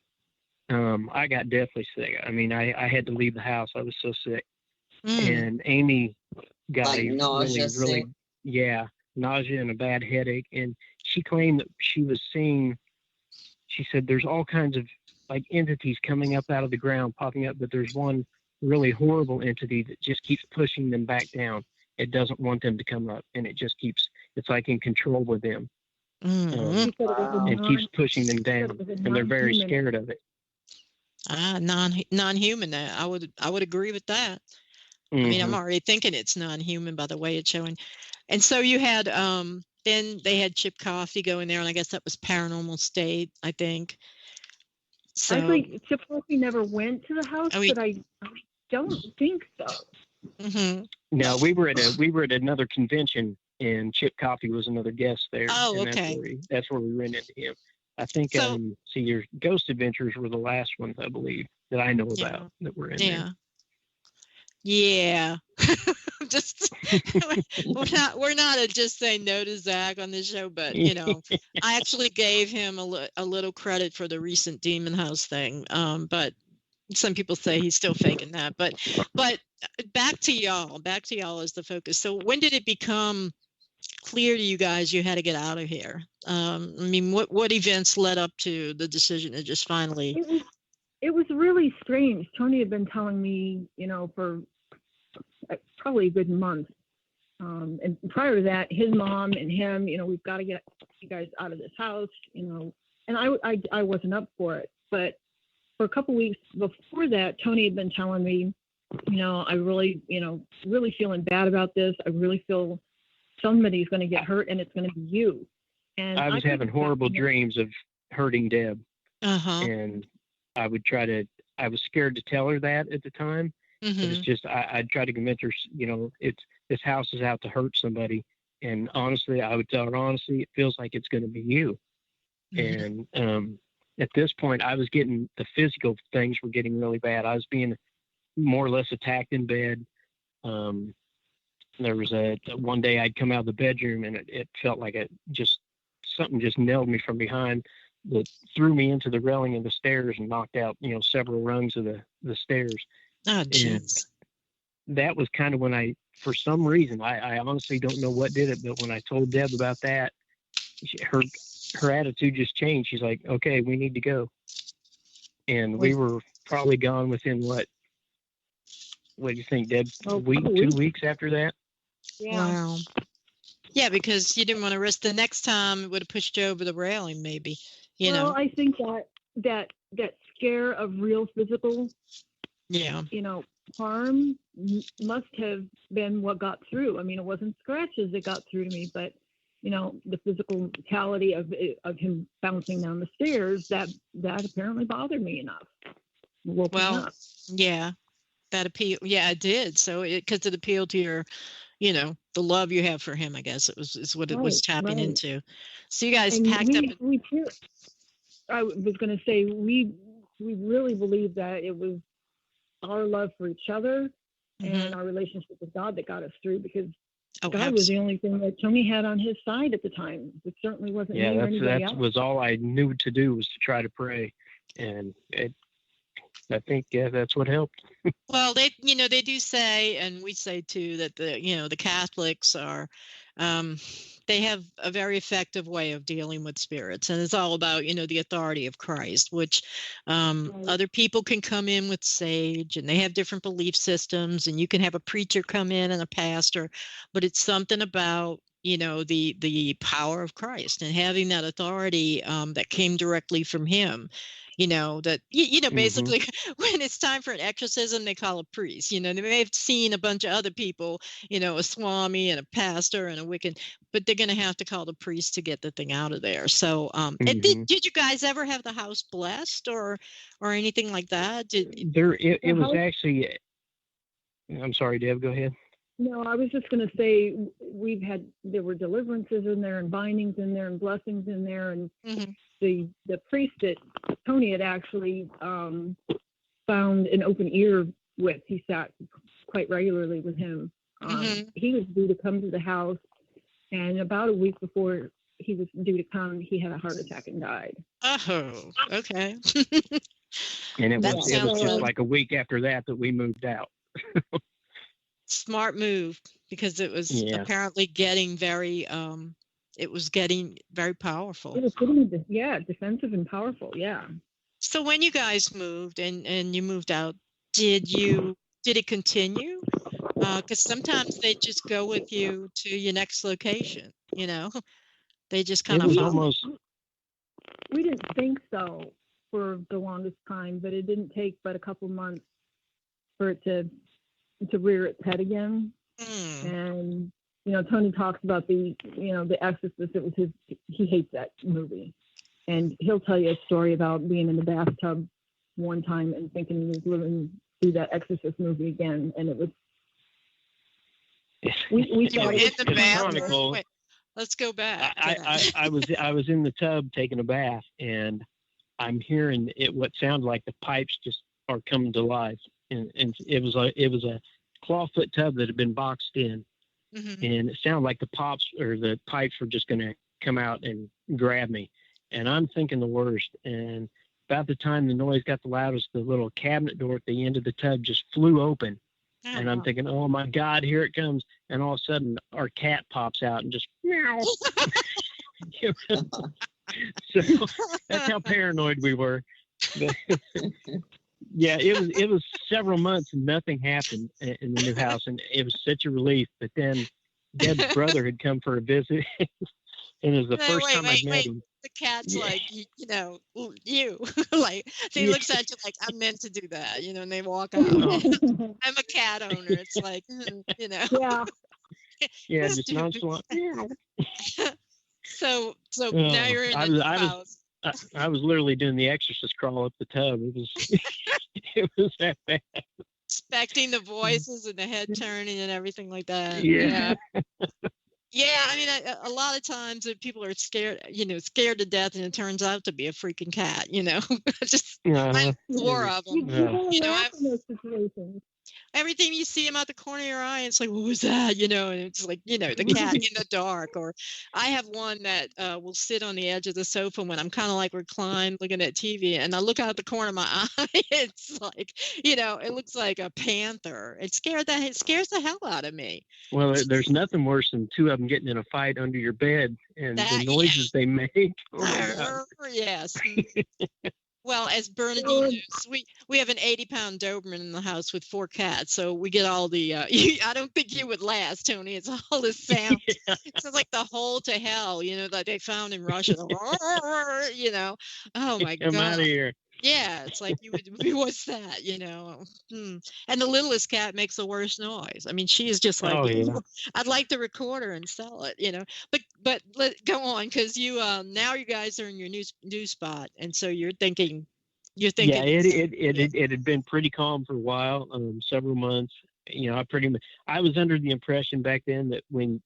I got deathly sick. I mean, I had to leave the house. I was so sick. And Amy got like a really, nausea and a bad headache. And she claimed that she was seeing, she said there's all kinds of like entities coming up out of the ground, popping up, but there's one really horrible entity that just keeps pushing them back down. It doesn't want them to come up, and it just keeps, it's like in control with them. And keeps pushing them down, and they're very scared of it. Non-human. I would agree with that. I mean, I'm already thinking it's non-human by the way it's showing. And so you had then they had Chip Coffee go in there, and I guess that was Paranormal State, I think. So I think Chip Coffee never went to the house, but I don't think so. No, we were at another convention, and Chip Coffee was another guest there. Oh, and okay. That's where we ran into him. I think your Ghost Adventures were the last ones, I believe, that I know about that were in there. Yeah. Just we're not a just say no to Zach on this show, but I actually gave him a little credit for the recent Demon House thing. But some people say he's still faking that. But back to y'all as the focus. So when did it become clear to you guys you had to get out of here? I mean, what events led up to the decision to just finally? It was really strange. Tony had been telling me, for probably a good month. And prior to that, his mom and him, we've got to get you guys out of this house, and I wasn't up for it. But for a couple weeks before that, Tony had been telling me, I really, really feeling bad about this. I really feel somebody's going to get hurt, and it's going to be you. And I was having horrible dreams of hurting Deb. And I was scared to tell her that at the time. It was just, I'd try to convince her, this house is out to hurt somebody. And honestly, I would tell her, honestly, it feels like it's going to be you. And at this point, I was getting, the physical things were getting really bad. I was being more or less attacked in bed. There was one day I'd come out of the bedroom and it felt like something just nailed me from behind, that threw me into the railing of the stairs and knocked out, several rungs of the stairs. Oh, jeez. That was kind of when for some reason, I honestly don't know what did it, but when I told Deb about that, her attitude just changed. She's like, okay, we need to go. And we were probably gone within what do you think, Deb? A week, 2 weeks after that? Yeah. Wow. Yeah, because you didn't want to risk the next time it would have pushed you over the railing, maybe. Well, I think that scare of real physical, harm must have been what got through. I mean, it wasn't scratches that got through to me, but the physicality of him bouncing down the stairs, that apparently bothered me enough. Yeah, that appeal. Yeah, it did. So because it appealed to your, the love you have for him, I guess is what it was tapping into. So you guys packed up. I was going to say, we really believe that it was our love for each other and our relationship with God that got us through, because God was the only thing that Tony had on his side at the time. It certainly wasn't me or anybody else. That was all I knew to do, was to try to pray, and I think that's what helped. Well, they do say, and we say too, that the Catholics are, they have a very effective way of dealing with spirits, and it's all about the authority of Christ, which other people can come in with sage, and they have different belief systems, and you can have a preacher come in and a pastor, but it's something about the power of Christ and having that authority that came directly from him. Basically when it's time for an exorcism, they call a priest. They may have seen a bunch of other people, a swami and a pastor and a Wiccan, but they're going to have to call the priest to get the thing out of there. So, and did you guys ever have the house blessed or anything like that? It was actually, I'm sorry, Deb, go ahead. No, I was just going to say, there were deliverances in there and bindings in there and blessings in there, and the priest that Tony had actually found an open ear with. He sat quite regularly with him. He was due to come to the house, and about a week before he was due to come, he had a heart attack and died. Oh, okay. And it was just like a week after that we moved out. Smart move, because it was apparently getting very powerful. It was getting defensive and powerful. Yeah. So when you guys moved and you moved out, did it continue? Because sometimes they just go with you to your next location. They just kind of follow. We didn't think so for the longest time, but it didn't take but a couple months for it to rear its head again. And Tony talks about the Exorcist. It was he hates that movie, and he'll tell you a story about being in the bathtub one time and thinking he was living through that Exorcist movie again, and it was we thought in the bathroom. Wait, let's go back. I was in the tub taking a bath, and I'm hearing what sounded like the pipes just are coming to life. And it was a clawfoot tub that had been boxed in, and it sounded like the pipes were just going to come out and grab me. And I'm thinking the worst. And about the time the noise got the loudest, the little cabinet door at the end of the tub just flew open, And I'm thinking, oh my God, here it comes. And all of a sudden our cat pops out and just meow. So that's how paranoid we were. Yeah, it was several months and nothing happened in the new house, and it was such a relief. But then Deb's brother had come for a visit, and it was the first time I met him. The cat's like, you like he looks at you like, I'm meant to do that, and they walk out. I'm a cat owner. It's like, Yeah. Yeah, just nonchalant. So now you're in the house. I was literally doing the exorcist crawl up the tub. It was that bad. Expecting the voices and the head turning and everything like that. Yeah. Yeah, I mean, a lot of times people are scared, scared to death, and it turns out to be a freaking cat. Just I'm four of them. Everything you see them out the corner of your eye, it's like, what was that? And it's like, the cat in the dark. Or I have one that will sit on the edge of the sofa when I'm kind of like reclined looking at TV, and I look out the corner of my eye. It's like, it looks like a panther. It scares the hell out of me. Well, there's nothing worse than two of them getting in a fight under your bed and the noises they make. Oh, yes. Well, as Bernadine knows, we have an 80-pound Doberman in the house with 4 cats, so we get all the. I don't think you would last, Tony. It's all the sound. Yeah. It sounds like the hole to hell, that they found in Russia. Oh my God! I'm out of here. Yeah, it's like you would. What's that? And the littlest cat makes the worst noise. I mean, she is just like. I'd like to record her and sell it, But go on, because now you guys are in your new spot, and so you're thinking. Yeah, it had been pretty calm for a while, several months. I was under the impression back then that when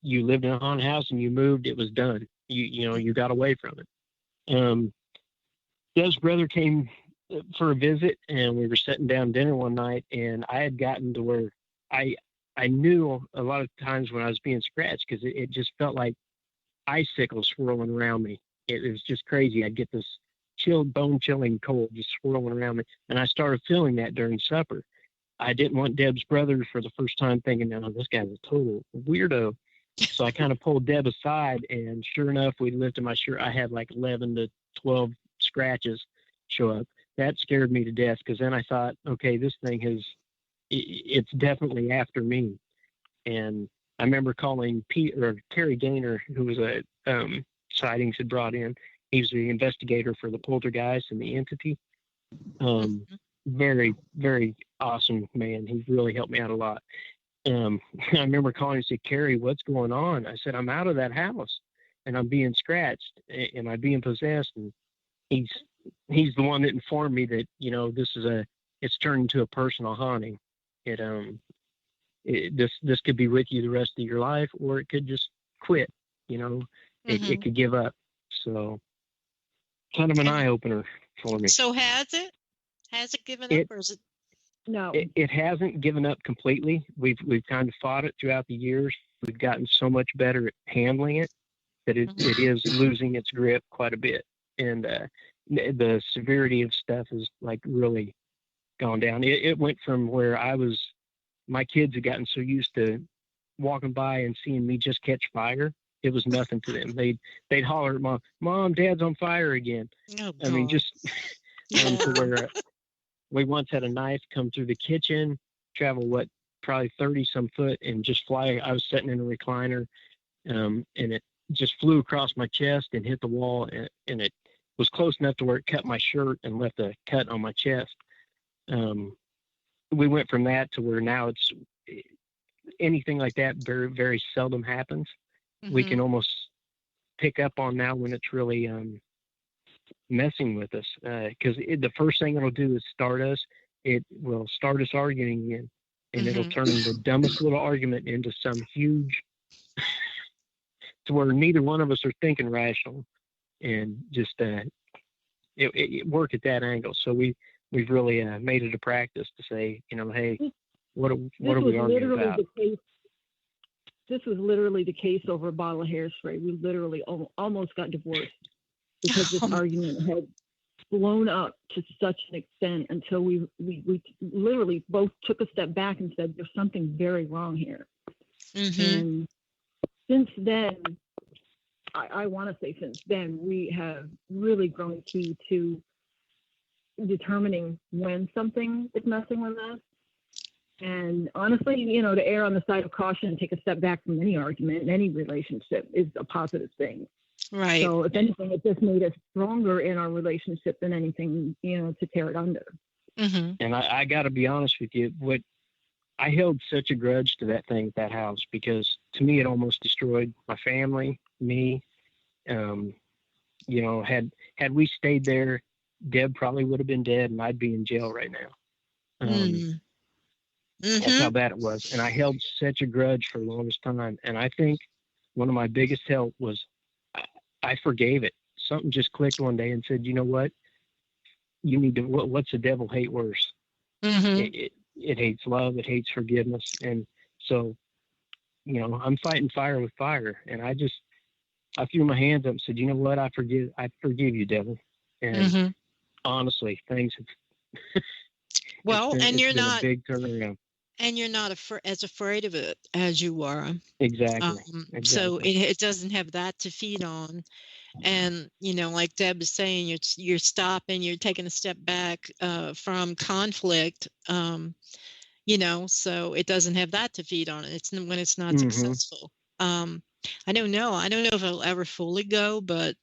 you lived in a haunted house and you moved, it was done. You got away from it. Deb's brother came for a visit, and we were sitting down dinner one night, and I had gotten to where I knew a lot of times when I was being scratched, because it just felt like icicles swirling around me. It was just crazy. I'd get this bone-chilling cold just swirling around me, and I started feeling that during supper. I didn't want Deb's brother for the first time, thinking, no, this guy's a total weirdo. So I kind of pulled Deb aside, and sure enough, we lifted my shirt. I had like 11 to 12 scratches show up. That scared me to death, because then I thought, okay, this thing it's definitely after me. And I remember calling Terry Gaynor, who was a sightings had brought in. He was the investigator for the poltergeist and the entity. Very, very awesome man. He really helped me out a lot. I remember calling and said, Carrie, what's going on? I said, I'm out of that house and I'm being scratched. Am I being possessed? And he's the one that informed me that, it's turned into a personal haunting. This could be with you the rest of your life, or it could just quit, it could give up. So kind of an eye opener for me. So has it given up, or is it? No, it hasn't given up completely. We've kind of fought it throughout the years. We've gotten so much better at handling it that it is losing its grip quite a bit. And the severity of stuff is like really gone down. It went from where my kids had gotten so used to walking by and seeing me just catch fire. It was nothing to them. They'd holler at Mom, Dad's on fire again. Oh, I mean, just to where we once had a knife come through the kitchen, travel probably 30 some foot, and just fly. I was sitting in a recliner, and it just flew across my chest and hit the wall, and it was close enough to where it cut my shirt and left a cut on my chest. We went from that to where now it's anything like that very, very seldom happens. We can almost pick up on now when it's really messing with us, because the first thing it'll do is start us. It will start us arguing again, and it'll turn the dumbest little argument into some huge to where neither one of us are thinking rational, and just it worked at that angle. So we've really made it a practice to say, hey, what are we arguing about? This was literally the case over a bottle of hairspray. We literally almost got divorced because this argument blown up to such an extent until we literally both took a step back and said, there's something very wrong here. And since then, I want to say since then, we have really grown key to determining when something is messing with us. And honestly, to err on the side of caution and take a step back from any argument in any relationship is a positive thing. Right. So if anything, it just made us stronger in our relationship than anything, to tear it under. And I got to be honest with you, I held such a grudge to that thing at that house, because to me it almost destroyed my family, me. Had we stayed there, Deb probably would have been dead and I'd be in jail right now. That's how bad it was. And I held such a grudge for the longest time. And I think one of my biggest help was I forgave it. Something just clicked one day and said, you know what? You need to, what's the devil hate worse? It hates love. It hates forgiveness. And so, I'm fighting fire with fire. And I threw my hands up and said, you know what? I forgive you, devil. And honestly, things have, and you're not a big turnaround. And you're not as afraid of it as you were. Exactly. So it doesn't have that to feed on. And, like Deb is saying, you're stopping, you're taking a step back from conflict, so it doesn't have that to feed on it. It's when it's not successful. I don't know if it'll ever fully go, but,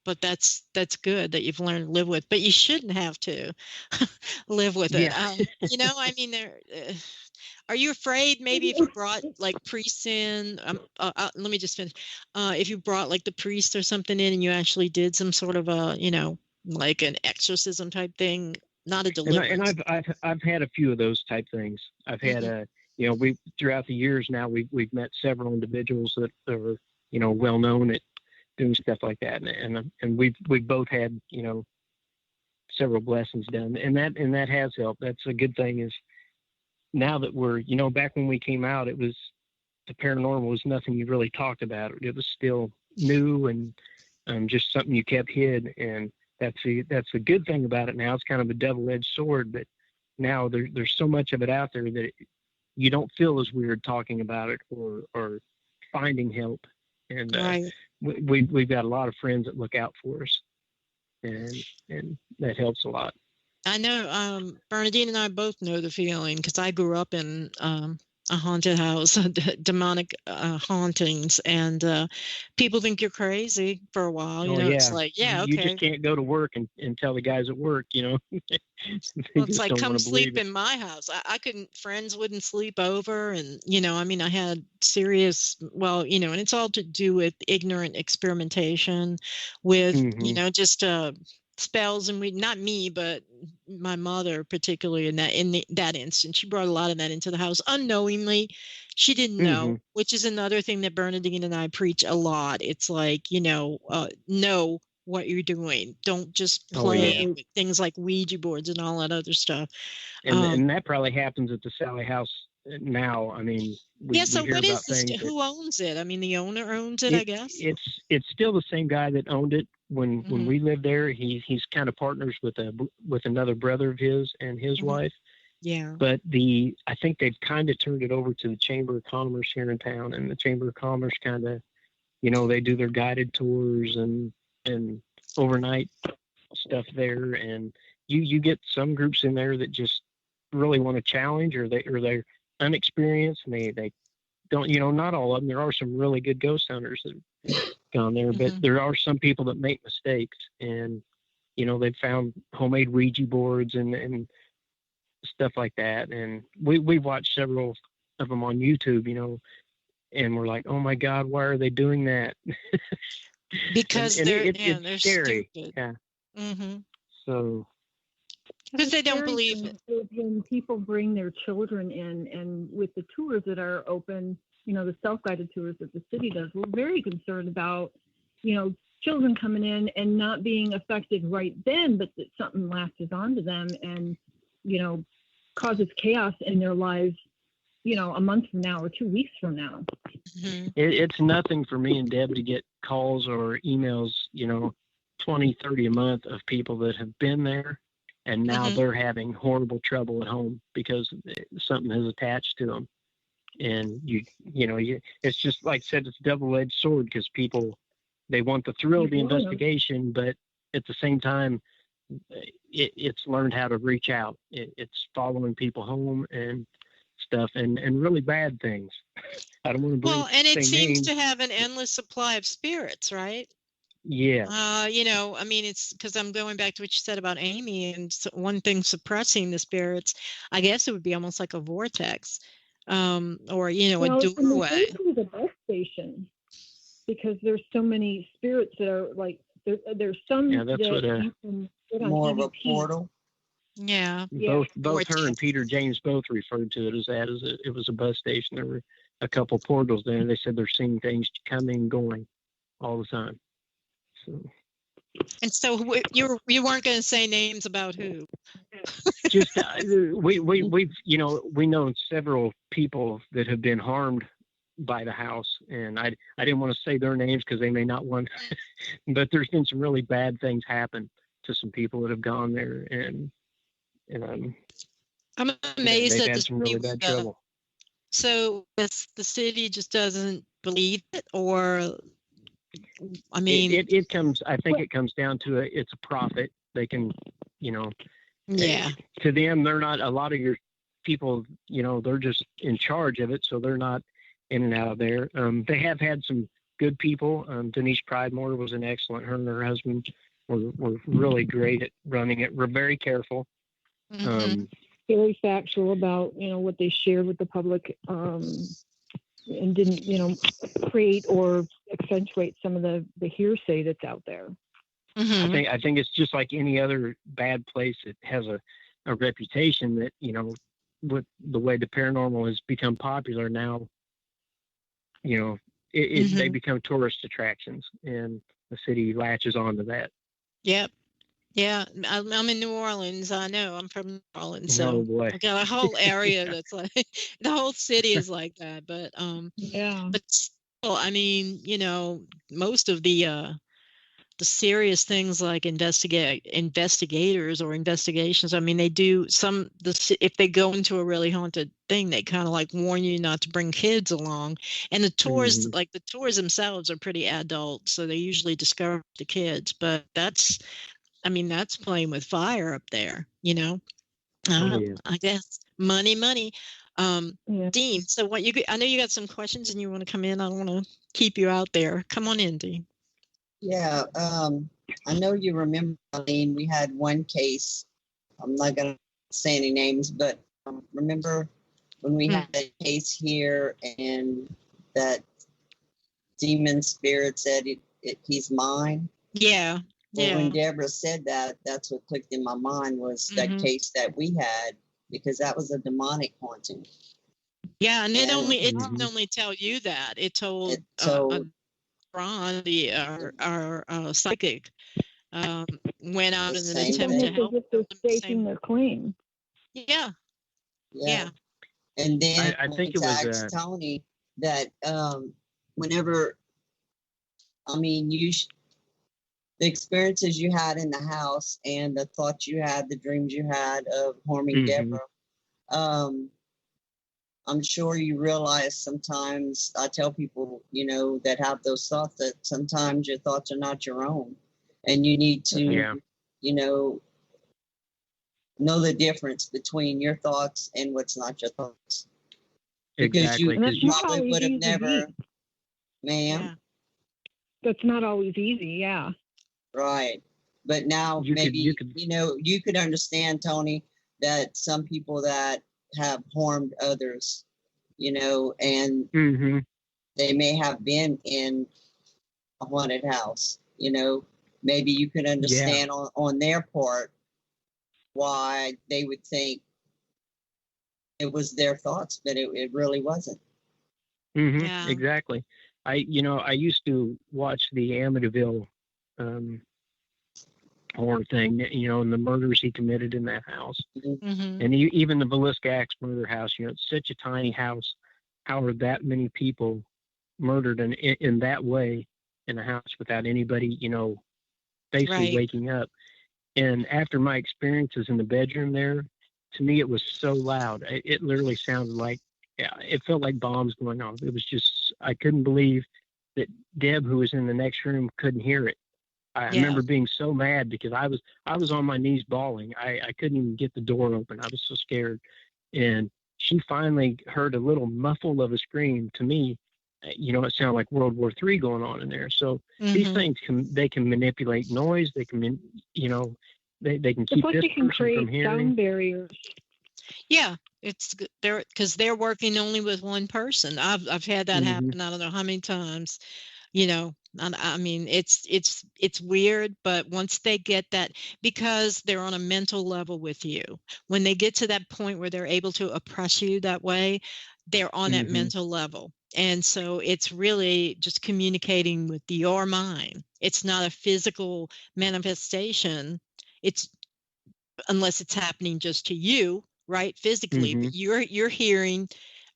but that's good that you've learned to live with, but you shouldn't have to live with it. Are you afraid maybe if you brought like priests in, let me just finish. If you brought like the priest or something in and you actually did some sort of a, like an exorcism type thing, not a deliverance. And I've had a few of those type things. I've had we throughout the years now we've met several individuals that are, well known at doing stuff like that, and we've both had several blessings done, and that has helped. That's a good thing. Is now that we're back when we came out, it was the paranormal was nothing you really talked about. It was still new and just something you kept hid, and that's a good thing about it. Now it's kind of a double-edged sword, but now there's so much of it out there that you don't feel as weird talking about it or finding help, and right. We've got a lot of friends that look out for us, and that helps a lot. I know Bernadine and I both know the feeling because I grew up in a haunted house, demonic hauntings, and people think you're crazy for a while. It's like, okay. You just can't go to work and tell the guys at work, Well, it's like, come sleep in my house. I couldn't, friends wouldn't sleep over. And, I had serious, and it's all to do with ignorant experimentation with, just spells. And not me, but my mother particularly in that instance, she brought a lot of that into the house unknowingly. She didn't know, which is another thing that Bernadine and I preach a lot. It's like, know what you're doing. Don't just play with things like Ouija boards and all that other stuff. And that probably happens at the Sallie House now. I mean, so what is this? Who owns it? I mean, the owner owns it, I guess. It's still the same guy that owned it when we lived there. He's kind of partners with another brother of his and his wife. Yeah. But I think they've kind of turned it over to the Chamber of Commerce here in town, and the Chamber of Commerce kind of, they do their guided tours and overnight stuff there, and you get some groups in there that just really want to challenge, or they're unexperienced, and they don't, not all of them. There are some really good ghost hunters that have gone there, but there are some people that make mistakes, and they've found homemade Ouija boards and stuff like that, and we've watched several of them on YouTube, and we're like, oh my God, why are they doing that? Because they're scary. Stupid. Yeah. So because they don't believe it. When people bring their children in, and with the tours that are open, the self-guided tours that the city does, we're very concerned about, children coming in and not being affected right then, but that something latches onto them and, causes chaos in their lives, a month from now or 2 weeks from now. It's nothing for me and Deb to get calls or emails, 20, 30 a month of people that have been there, and now they're having horrible trouble at home because something has attached to them. And it's just like I said, it's a double-edged sword, because people, they want the thrill of the investigation, but at the same time, it's learned how to reach out. It's following people home and stuff, and really bad things. I don't want to Well, and it seems names. to have an endless supply of spirits, right? Yeah. I mean, it's because I'm going back to what you said about Amy, and one thing suppressing the spirits, I guess it would be almost like a vortex, or a doorway. To the bus station, because there's so many spirits that are like there's some that's that what you can get on More of a EVP. portal. Yeah. Both her and Peter James both referred to it as that. It was a bus station. There were a couple portals there, and they said they're seeing things coming and going all the time. So. And so you weren't going to say names about who? Just we know several people that have been harmed by the house, and I didn't want to say their names because they may not want, but there's been some really bad things happen to some people that have gone there, and I'm amazed they've that had some really bad trouble. So the city just doesn't believe it, or I mean, it comes. I think it comes down to it's a profit. They can, yeah. To them, they're not. A lot of your people, they're just in charge of it, so they're not in and out of there. They have had some good people. Denise Pridemore was an excellent. Her and her husband were really great at running it. We're very careful. Very factual about what they shared with the public, and didn't create or accentuate some of the hearsay that's out there. I think it's just like any other bad place. It has a reputation that with the way the paranormal has become popular now, they become tourist attractions, and the city latches onto that. Yep. Yeah, I'm in New Orleans. I know, I'm from New Orleans, so I got a whole area that's like the whole city is like that. But but still, I mean, most of the serious things like investigators or investigations. I mean, they do if they go into a really haunted thing, they kind of like warn you not to bring kids along. And the tours, like the tours themselves, are pretty adult, so they usually discourage the kids. But that's playing with fire up there, I guess money. Dean, so I know you got some questions and you want to come in. I don't want to keep you out there. Come on in, Dean. Yeah. I know you remember, Alyne, we had one case. I'm not going to say any names, but remember when we had a case here and that demon spirit said he's mine? Yeah. Well, when Debra said that, that's what clicked in my mind was that case that we had, because that was a demonic haunting. Yeah, and it didn't only tell you that. It told Ron, our psychic, went out in an attempt to help. They're staking their claim. Yeah. And then I think it was Tony that whenever, the experiences you had in the house and the thoughts you had, the dreams you had of harming Debra, I'm sure you realize sometimes, I tell people, that have those thoughts, that sometimes your thoughts are not your own. And you need to, know the difference between your thoughts and what's not your thoughts. Because you probably would have never, ma'am. That's not always easy, yeah. Right. But now you could understand, Tony, that some people that have harmed others, and they may have been in a haunted house, maybe you could understand on their part why they would think it was their thoughts, but it really wasn't. Exactly. I used to watch the Amityville horror thing, and the murders he committed in that house, and even the Villisca murder house. It's such a tiny house. How are that many people murdered in that way in a house without anybody, basically Right. waking up. And after my experiences in the bedroom there, to me, it was so loud. It literally sounded like, it felt like bombs going off. It was just, I couldn't believe that Deb, who was in the next room, couldn't hear it. I Yeah. remember being so mad because I was on my knees bawling. I couldn't even get the door open. I was so scared. And she finally heard a little muffle of a scream. To me, it sounded like World War III going on in there. So these things they can manipulate noise. They can, they can keep It's like this they can person create from hearing. sound barriers. Yeah, it's because they're working only with one person. I've had that happen. I don't know how many times. And I mean, it's weird, but once they get that, because they're on a mental level with you, when they get to that point where they're able to oppress you that way, they're on that mental level. And so it's really just communicating with your mind. It's not a physical manifestation. It's unless it's happening just to you, right, physically, but you're hearing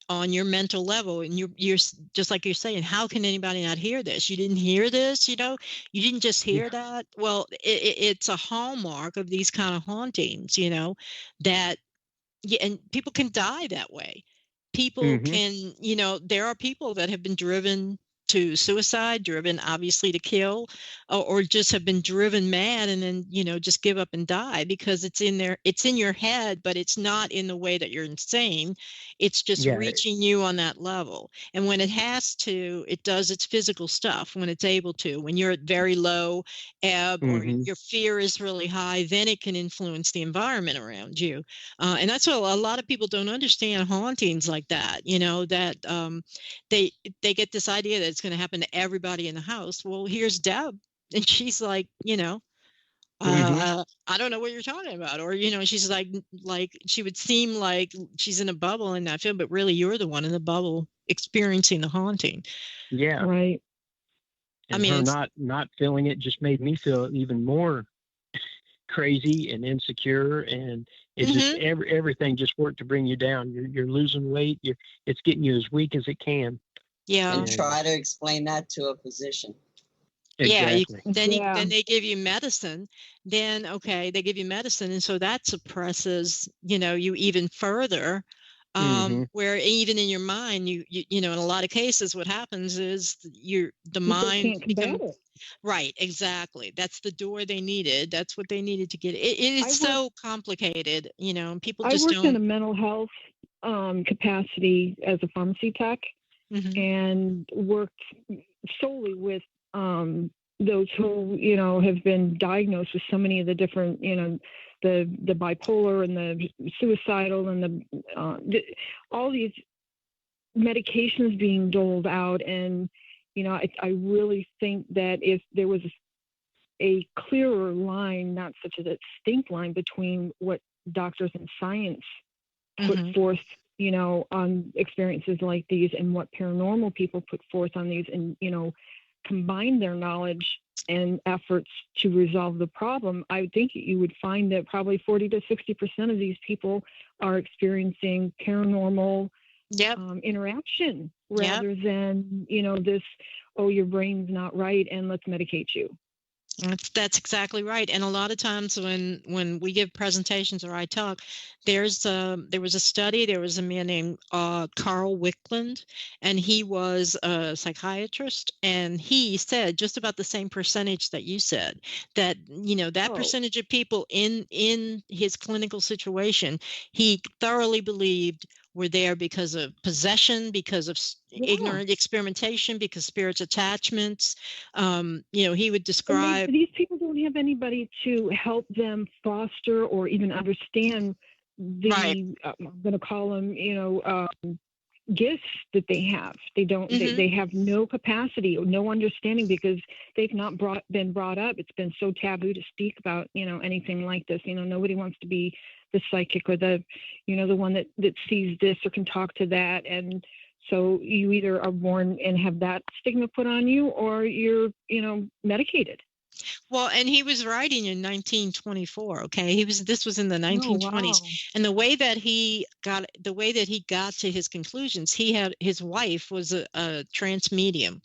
on your mental level, and you're just like you're saying, how can anybody not hear this? You didn't hear this, you didn't just hear that. Well, it's a hallmark of these kind of hauntings, that and people can die that way. People can, there are people that have been driven to suicide, driven obviously to kill, or just have been driven mad and then, just give up and die because it's in your head, but it's not in the way that you're insane. It's just reaching you on that level. And when it has to, it does its physical stuff when it's able to. When you're at very low ebb or your fear is really high, then it can influence the environment around you. And that's what a lot of people don't understand hauntings like that, that they get this idea that it's going to happen to everybody in the house. Well, here's Deb, and she's like, I don't know what you're talking about. Or, she's like she would seem like she's in a bubble in that film, but really you're the one in the bubble experiencing the haunting. Yeah. Right. And her not feeling it just made me feel even more crazy and insecure, and it just everything just worked to bring you down. You're losing weight. It's getting you as weak as it can. Yeah. And try to explain that to a physician. Exactly. Then they give you medicine. Then they give you medicine, and so that suppresses you even further. Where even in your mind, you in a lot of cases, what happens is the mind becomes right. Exactly. That's the door they needed. That's what they needed to get. It is so complicated, and people just don't. I worked in a mental health capacity as a pharmacy tech, and worked solely with those who have been diagnosed with so many of the different the bipolar and the suicidal and all these medications being doled out. And I really think that if there was a clearer line, not such a distinct line, between what doctors and science put forth on experiences like these and what paranormal people put forth on these, and combine their knowledge and efforts to resolve the problem, I think you would find that probably 40 to 60% of these people are experiencing paranormal interaction rather than, this, oh, your brain's not right and let's medicate you. That's exactly right. And a lot of times when we give presentations or I talk, there was a study. There was a man named Carl Wickland, and he was a psychiatrist, and he said just about the same percentage that you said, that that percentage of people in his clinical situation, he thoroughly believed were there because of possession, because of ignorant experimentation, because spirits attachments. He would describe these people don't have anybody to help them foster or even understand the I'm going to call them gifts that they have. They don't. They have no capacity or no understanding because they've not been brought up. It's been so taboo to speak about anything like this. Nobody wants to be the psychic or the the one that sees this or can talk to that. And so you either are born and have that stigma put on you, or you're medicated. Well, and he was writing in 1924. Okay, this was in the 1920s, wow. and the way that he got to his conclusions, his wife was a trance medium,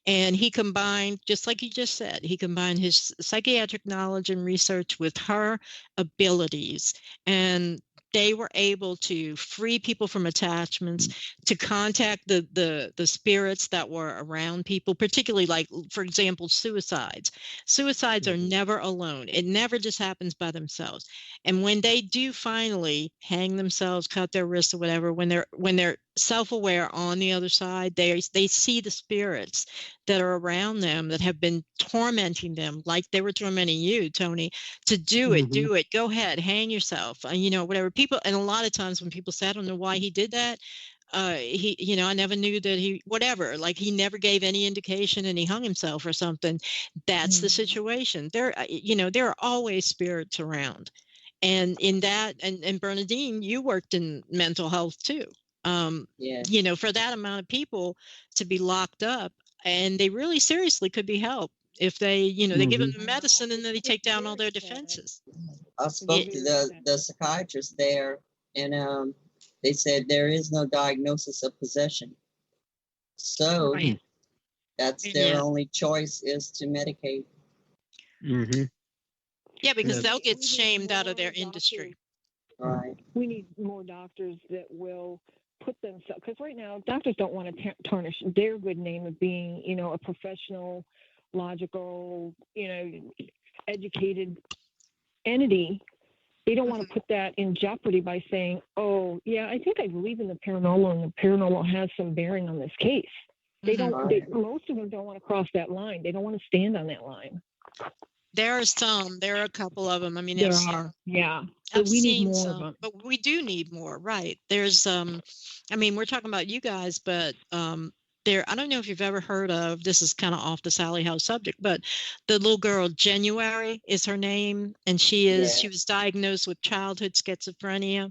and he combined, just like you just said, he combined his psychiatric knowledge and research with her abilities, and they were able to free people from attachments, to contact the spirits that were around people, particularly, like, for example, suicides. Suicides are never alone. It never just happens by themselves. And when they do finally hang themselves, cut their wrists or whatever, when they're self-aware on the other side, they see the spirits that are around them that have been tormenting them, like they were tormenting you, Tony, to do it, do it, go ahead, hang yourself, whatever. People, and a lot of times when people say, I don't know why he did that, I never knew that whatever, like he never gave any indication and he hung himself or something. That's the situation. There are always spirits around. And in that, and Bernadine, you worked in mental health too. Yeah. For that amount of people to be locked up, and they really seriously could be helped if they, they give them the medicine and then they take down all their defenses. I spoke to the psychiatrist there, and they said there is no diagnosis of possession. So that's their only choice, is to medicate. Yeah, because they'll get shamed out of their industry. Right. We need more doctors that will put themselves, because right now doctors don't want to tarnish their good name of being, a professional, logical, educated entity. They don't want to put that in jeopardy by saying, oh, yeah, I think I believe in the paranormal and the paranormal has some bearing on this case. They don't, most of them don't want to cross that line. They don't want to stand on that line. There are a couple of them. I mean, there are, yeah. I've we seen need more some, of them. but we do need more, right? There's, we're talking about you guys, but I don't know if you've ever heard of, this is kind of off the Sallie House subject, but the little girl, January is her name, and she was diagnosed with childhood schizophrenia,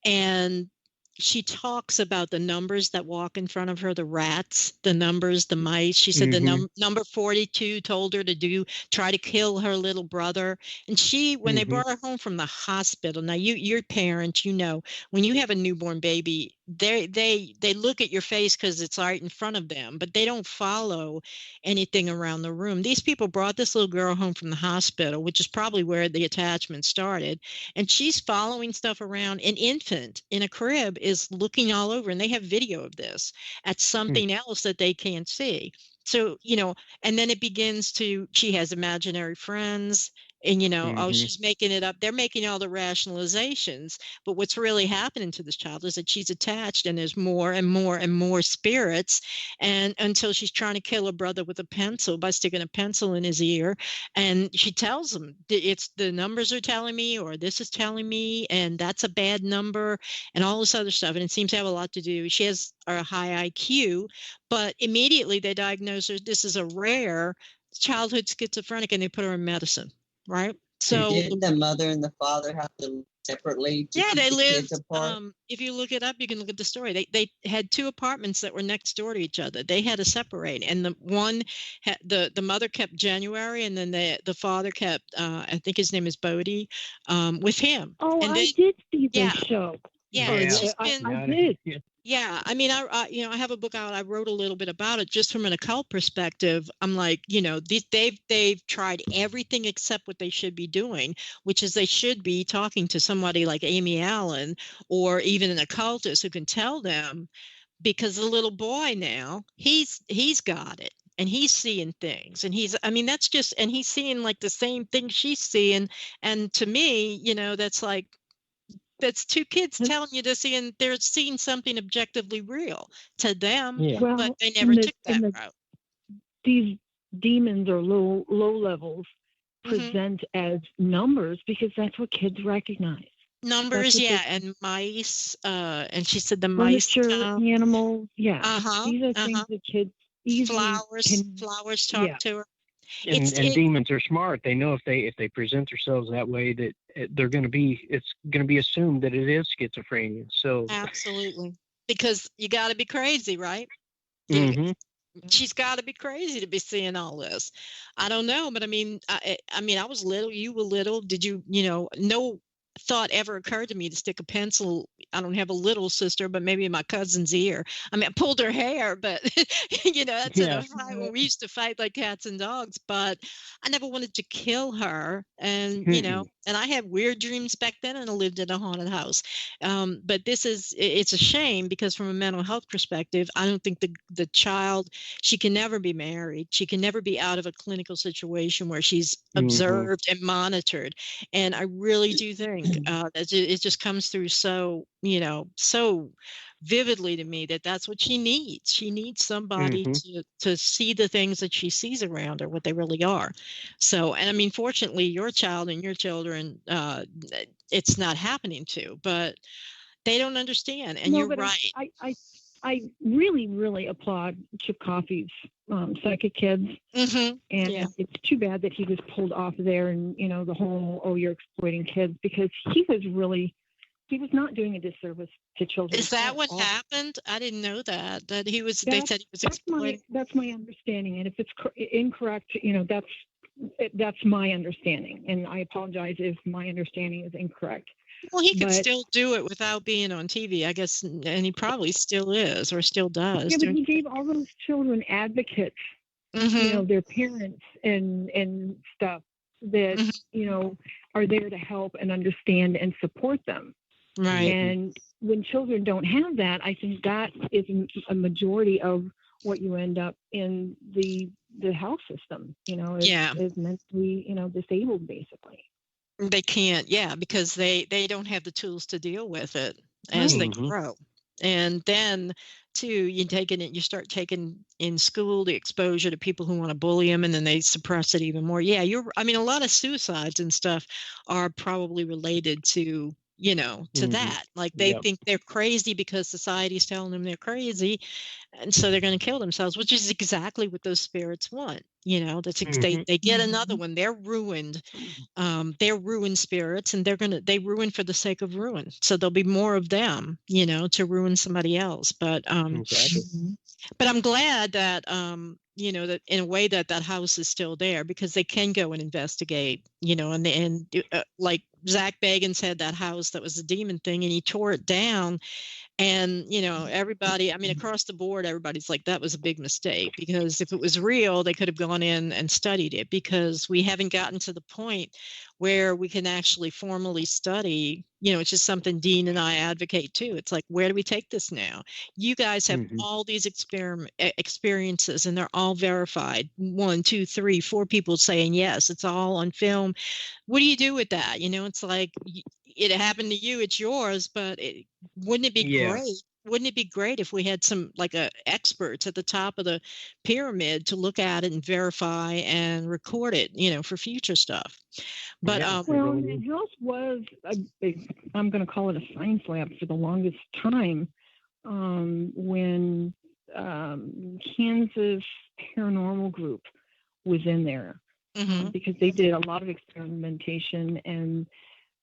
and she talks about the numbers that walk in front of her, the rats, the numbers, the mice. She said the number 42 told her to try to kill her little brother. And when they brought her home from the hospital, now you're parents, when you have a newborn baby, they look at your face because it's right in front of them, but they don't follow anything around the room. These people brought this little girl home from the hospital, which is probably where the attachment started, and she's following stuff around. An infant in a crib is looking all over, and they have video of this, at something else that they can't see. So, and then it begins she has imaginary friends, and, oh, she's making it up. They're making all the rationalizations. But what's really happening to this child is that she's attached, and there's more and more and more spirits, and until she's trying to kill her brother with a pencil by sticking a pencil in his ear. And she tells him, it's the numbers are telling me, or this is telling me, and that's a bad number, and all this other stuff. And it seems to have a lot to do. She has a high IQ, but immediately they diagnose her, this is a rare childhood schizophrenic, and they put her in medicine. Right. So did the mother and the father have to live separately? They lived. If you look it up, you can look at the story. They had two apartments that were next door to each other. They had to separate, and the one, the mother kept January, and then the father kept, I think his name is Bodie, with him. Oh, and I did see this show. Yeah, I did. Yeah, I mean, I have a book out. I wrote a little bit about it just from an occult perspective. I'm like, they've tried everything except what they should be doing, which is they should be talking to somebody like Amy Allen, or even an occultist who can tell them, because the little boy now, he's got it, and he's seeing things, and and he's seeing like the same thing she's seeing. And to me, that's like, that's two kids telling you to see, and they're seeing something objectively real to them, but they never took that route. These demons or low levels present as numbers because that's what kids recognize. Numbers, and mice. And she said the furniture, mice, animals, These are things that kids easily flowers talk to her. And demons are smart. They know if they present themselves that way, that it's going to be assumed that it is schizophrenia. So absolutely, because you got to be crazy, right? she's got to be crazy to be seeing all this. I don't know, but I mean, I was little, you were little. Did you, no thought ever occurred to me to stick a pencil. I don't have a little sister, but maybe in my cousin's ear. I mean, I pulled her hair, but that's in a fight when we used to fight like cats and dogs. But I never wanted to kill her, and and I had weird dreams back then, and I lived in a haunted house. But it's a shame because from a mental health perspective, I don't think the child, she can never be married. She can never be out of a clinical situation where she's observed and monitored. And I really do think that it just comes through so vividly to me that's what she needs. She needs somebody to see the things that she sees around her, what they really are. So, and I mean, fortunately, your child and your children, it's not happening to, but they don't understand. And you're right. I really, really applaud Chip Coffey's Psychic Kids. And it's too bad that he was pulled off there and, the whole, you're exploiting kids, because he was not doing a disservice to children. Is that what happened? I didn't know that he was, they said he was exploiting. That's my understanding. And if it's incorrect, that's my understanding. And I apologize if my understanding is incorrect. Well, he could still do it without being on TV, I guess, and he probably still is or still does. Yeah, but he gave all those children advocates, their parents and stuff that, are there to help and understand and support them. Right. And when children don't have that, I think that is a majority of what you end up in the health system, is mentally, disabled, basically. They can't, because they don't have the tools to deal with it as they grow. And then, too, you start taking in school the exposure to people who want to bully them, and then they suppress it even more. Yeah, a lot of suicides and stuff are probably related to to that. Like they think they're crazy because society's telling them they're crazy, and so they're going to kill themselves, which is exactly what those spirits want. That's they get another one. They're ruined. They're ruined spirits, and they ruin for the sake of ruin. So there'll be more of them, to ruin somebody else. But but I'm glad that that in a way that house is still there, because they can go and investigate, and like Zach Bagans had that house that was a demon thing, and he tore it down. And, everybody, across the board, everybody's like, that was a big mistake, because if it was real, they could have gone in and studied it, because we haven't gotten to the point where we can actually formally study, it's just something Dean and I advocate too. It's like, where do we take this now? You guys have all these experiences, and they're all verified. 1, 2, 3, 4 people saying, yes, it's all on film. What do you do with that? It's like, it happened to you, it's yours, but wouldn't it be great? Wouldn't it be great if we had some experts at the top of the pyramid to look at it and verify and record it, for future stuff? But the house was I'm going to call it a science lab for the longest time. When Kansas Paranormal Group was in there, because they did a lot of experimentation, and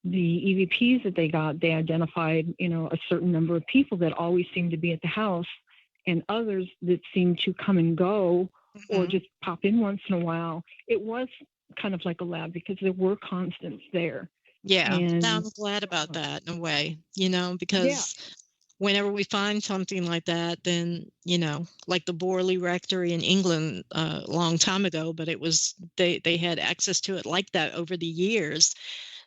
the EVPs that they got, they identified, a certain number of people that always seemed to be at the house, and others that seemed to come and go or just pop in once in a while. It was kind of like a lab because there were constants there. Yeah, and I'm glad about that in a way, because whenever we find something like that, then, like the Borley Rectory in England a long time ago, but it was, they had access to it like that over the years.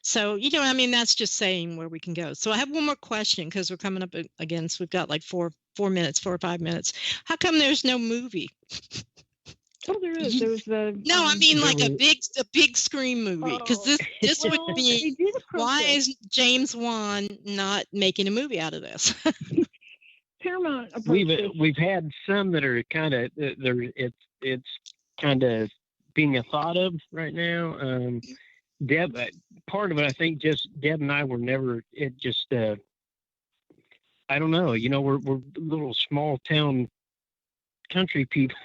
So, that's just saying where we can go. So I have one more question, because we're coming up against, we've got like 4 or 5 minutes. How come there's no movie? Oh, there is. There's no, like a big screen movie, because this would be, why is James Wan not making a movie out of this? Paramount. We've had some that are kind of it's kind of being a thought of right now. Deb, part of it, I think, just Deb and I were never. It just, I don't know. We're little small town country people,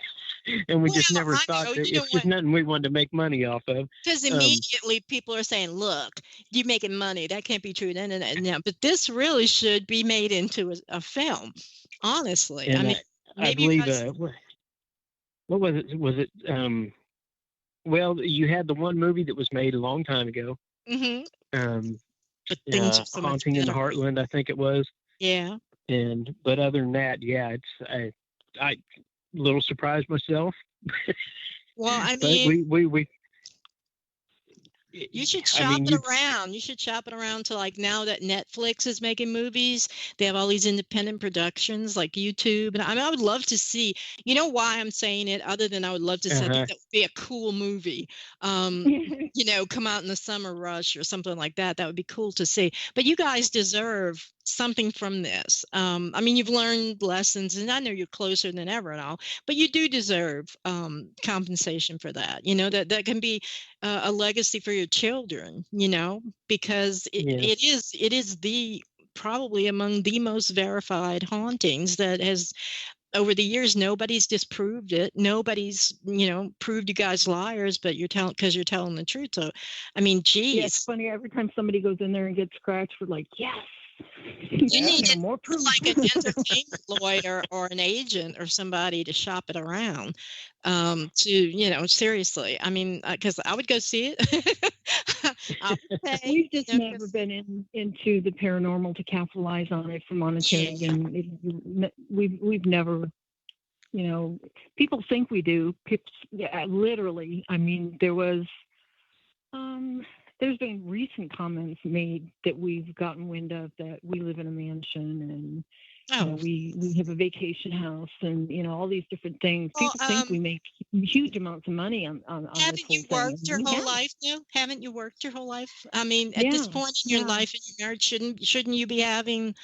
and we just never thought that it's just nothing we wanted to make money off of. Because immediately people are saying, "Look, you're making money. That can't be true." No. But this really should be made into a film. Honestly, and maybe what was it? Was it well, you had the one movie that was made a long time ago. Mm-hmm. Um, But things are so much Haunting in the better. Heartland, I think it was. Yeah. But other than that, yeah, I a little surprised myself. Well, I But mean, we you should I shop mean, it around. You should shop it around to, like, now that Netflix is making movies, they have all these independent productions like YouTube. And I mean, I would love to see, you know why I'm saying it, other than I would love to see, I think that would be a cool movie. Come out in the summer rush or something like that. That would be cool to see. But you guys deserve something from this. I mean, you've learned lessons, and I know you're closer than ever and all, but you do deserve compensation for that. That can be a legacy for your children, because it is the probably among the most verified hauntings that has, over the years, nobody's disproved it. Nobody's, proved you guys liars, but you're telling the truth. So, I mean, geez. Yeah, it's funny. Every time somebody goes in there and gets scratched, we're like, yes. You need more proof. like an entertainment lawyer or an agent or somebody to shop it around. Seriously. I mean, because I would go see it. We've just never been into the paranormal to capitalize on it for monetary gain. We've never, people think we do. Literally, I mean, there's been recent comments made that we've gotten wind of, that we live in a mansion and we have a vacation house and all these different things. Well, people think we make huge amounts of money on haven't this you whole worked thing. your whole life though? Haven't you worked your whole life? I mean, at this point in your life and your marriage, shouldn't you be having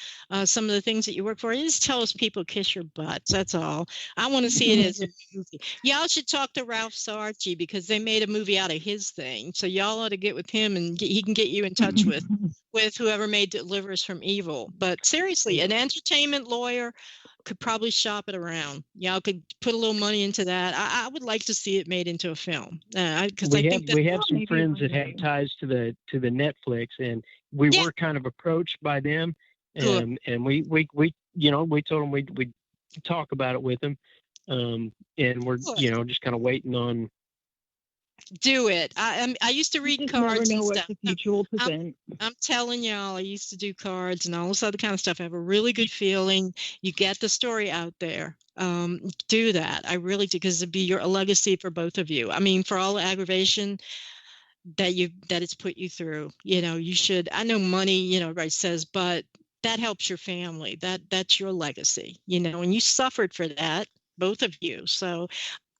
some of the things that you work for? It just tells people kiss your butts. That's all. I want to see it as a movie. Y'all should talk to Ralph Sarchi, because they made a movie out of his thing. So y'all ought to get with him, and he can get you in touch with whoever made Deliver Us from Evil. But seriously, an entertainment lawyer could probably shop it around. Y'all could put a little money into that. I would like to see it made into a film, because we have some friends that have ties to the Netflix, and we were kind of approached by them, and we told them we'd talk about it with them, and we're just kind of waiting on. Do it. I used to read cards and stuff. I'm telling y'all, I used to do cards and all this other kind of stuff. I have a really good feeling. You get the story out there. Do that. I really do, because it'd be a legacy for both of you. I mean, for all the aggravation that it's put you through, you should. I know money, everybody says, but that helps your family. That's your legacy, and you suffered for that, both of you. So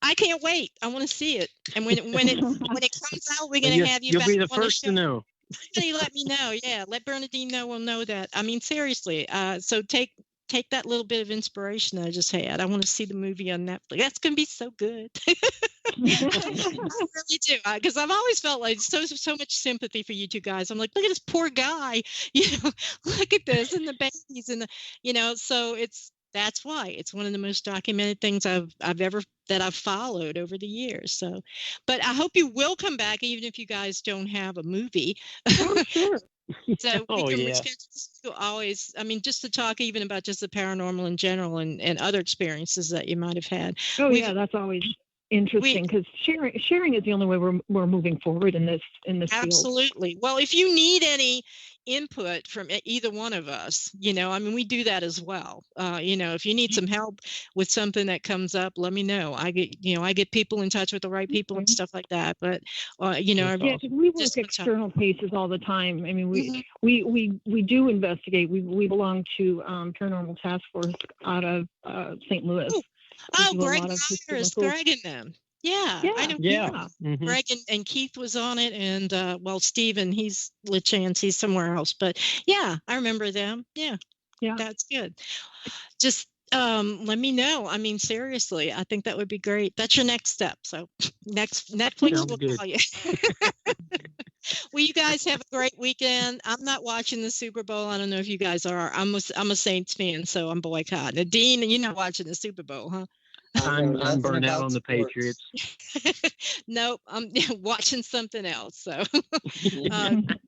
I can't wait. I want to see it. And when it comes out, we're going to have you back. You'll be the first to know. Somebody let me know. Yeah, let Bernadine know. We'll know that. I mean, seriously. So take that little bit of inspiration that I just had. I want to see the movie on Netflix. That's going to be so good. I really do, because I've always felt like so much sympathy for you two guys. I'm like, look at this poor guy. Look at this, and the babies, and So that's why it's one of the most documented things I've followed over the years. So, but I hope you will come back, even if you guys don't have a movie. Oh, sure. So we can reschedule always. I mean, just to talk even about just the paranormal in general and other experiences that you might have had. Yeah, that's always interesting, because sharing is the only way we're moving forward in this absolutely field. Well, if you need any input from either one of us, I mean, we do that as well. If you need some help with something that comes up, let me know. I get people in touch with the right people and stuff like that. But because we work external cases all the time. I mean, we do investigate. We belong to Paranormal Task Force out of St. Louis. Greg Myers, Greg and them. Yeah, I know. Yeah. Mm-hmm. Greg and Keith was on it, and Steven, he's Lichance, he's somewhere else, but yeah, I remember them. Yeah, that's good. Just let me know. I mean, seriously, I think that would be great. That's your next step. So Netflix will call you. Well, you guys have a great weekend. I'm not watching the Super Bowl. I don't know if you guys are. I'm a Saints fan, so I'm boycotting. Nadine, you're not watching the Super Bowl, huh? I'm burned out on the Patriots. Nope, I'm watching something else. So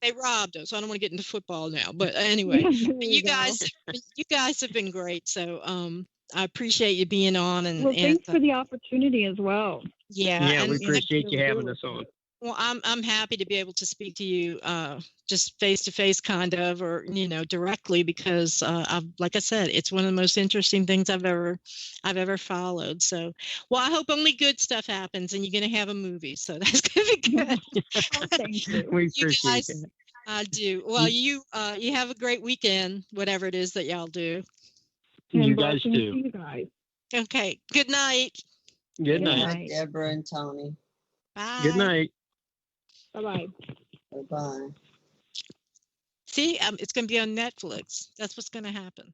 they robbed us. So I don't want to get into football now. But anyway, you guys have been great. So I appreciate you being on, and Well, thanks for the opportunity as well. yeah, Yeah, we and appreciate you having us on. well, I'm happy to be able to speak to you just face to face, kind of, or directly, because like I said, it's one of the most interesting things I've ever followed. So, well, I hope only good stuff happens, and you're going to have a movie, so that's going to be good. Oh, thank you. We You appreciate guys, it. I do. Well, you have a great weekend, whatever it is that y'all do. And You guys blessings too. to you guys. Okay. Good night. Good night. night. Deborah and Tony. Bye. Good night. Bye-bye. Bye-bye. See, it's going to be on Netflix. That's what's going to happen.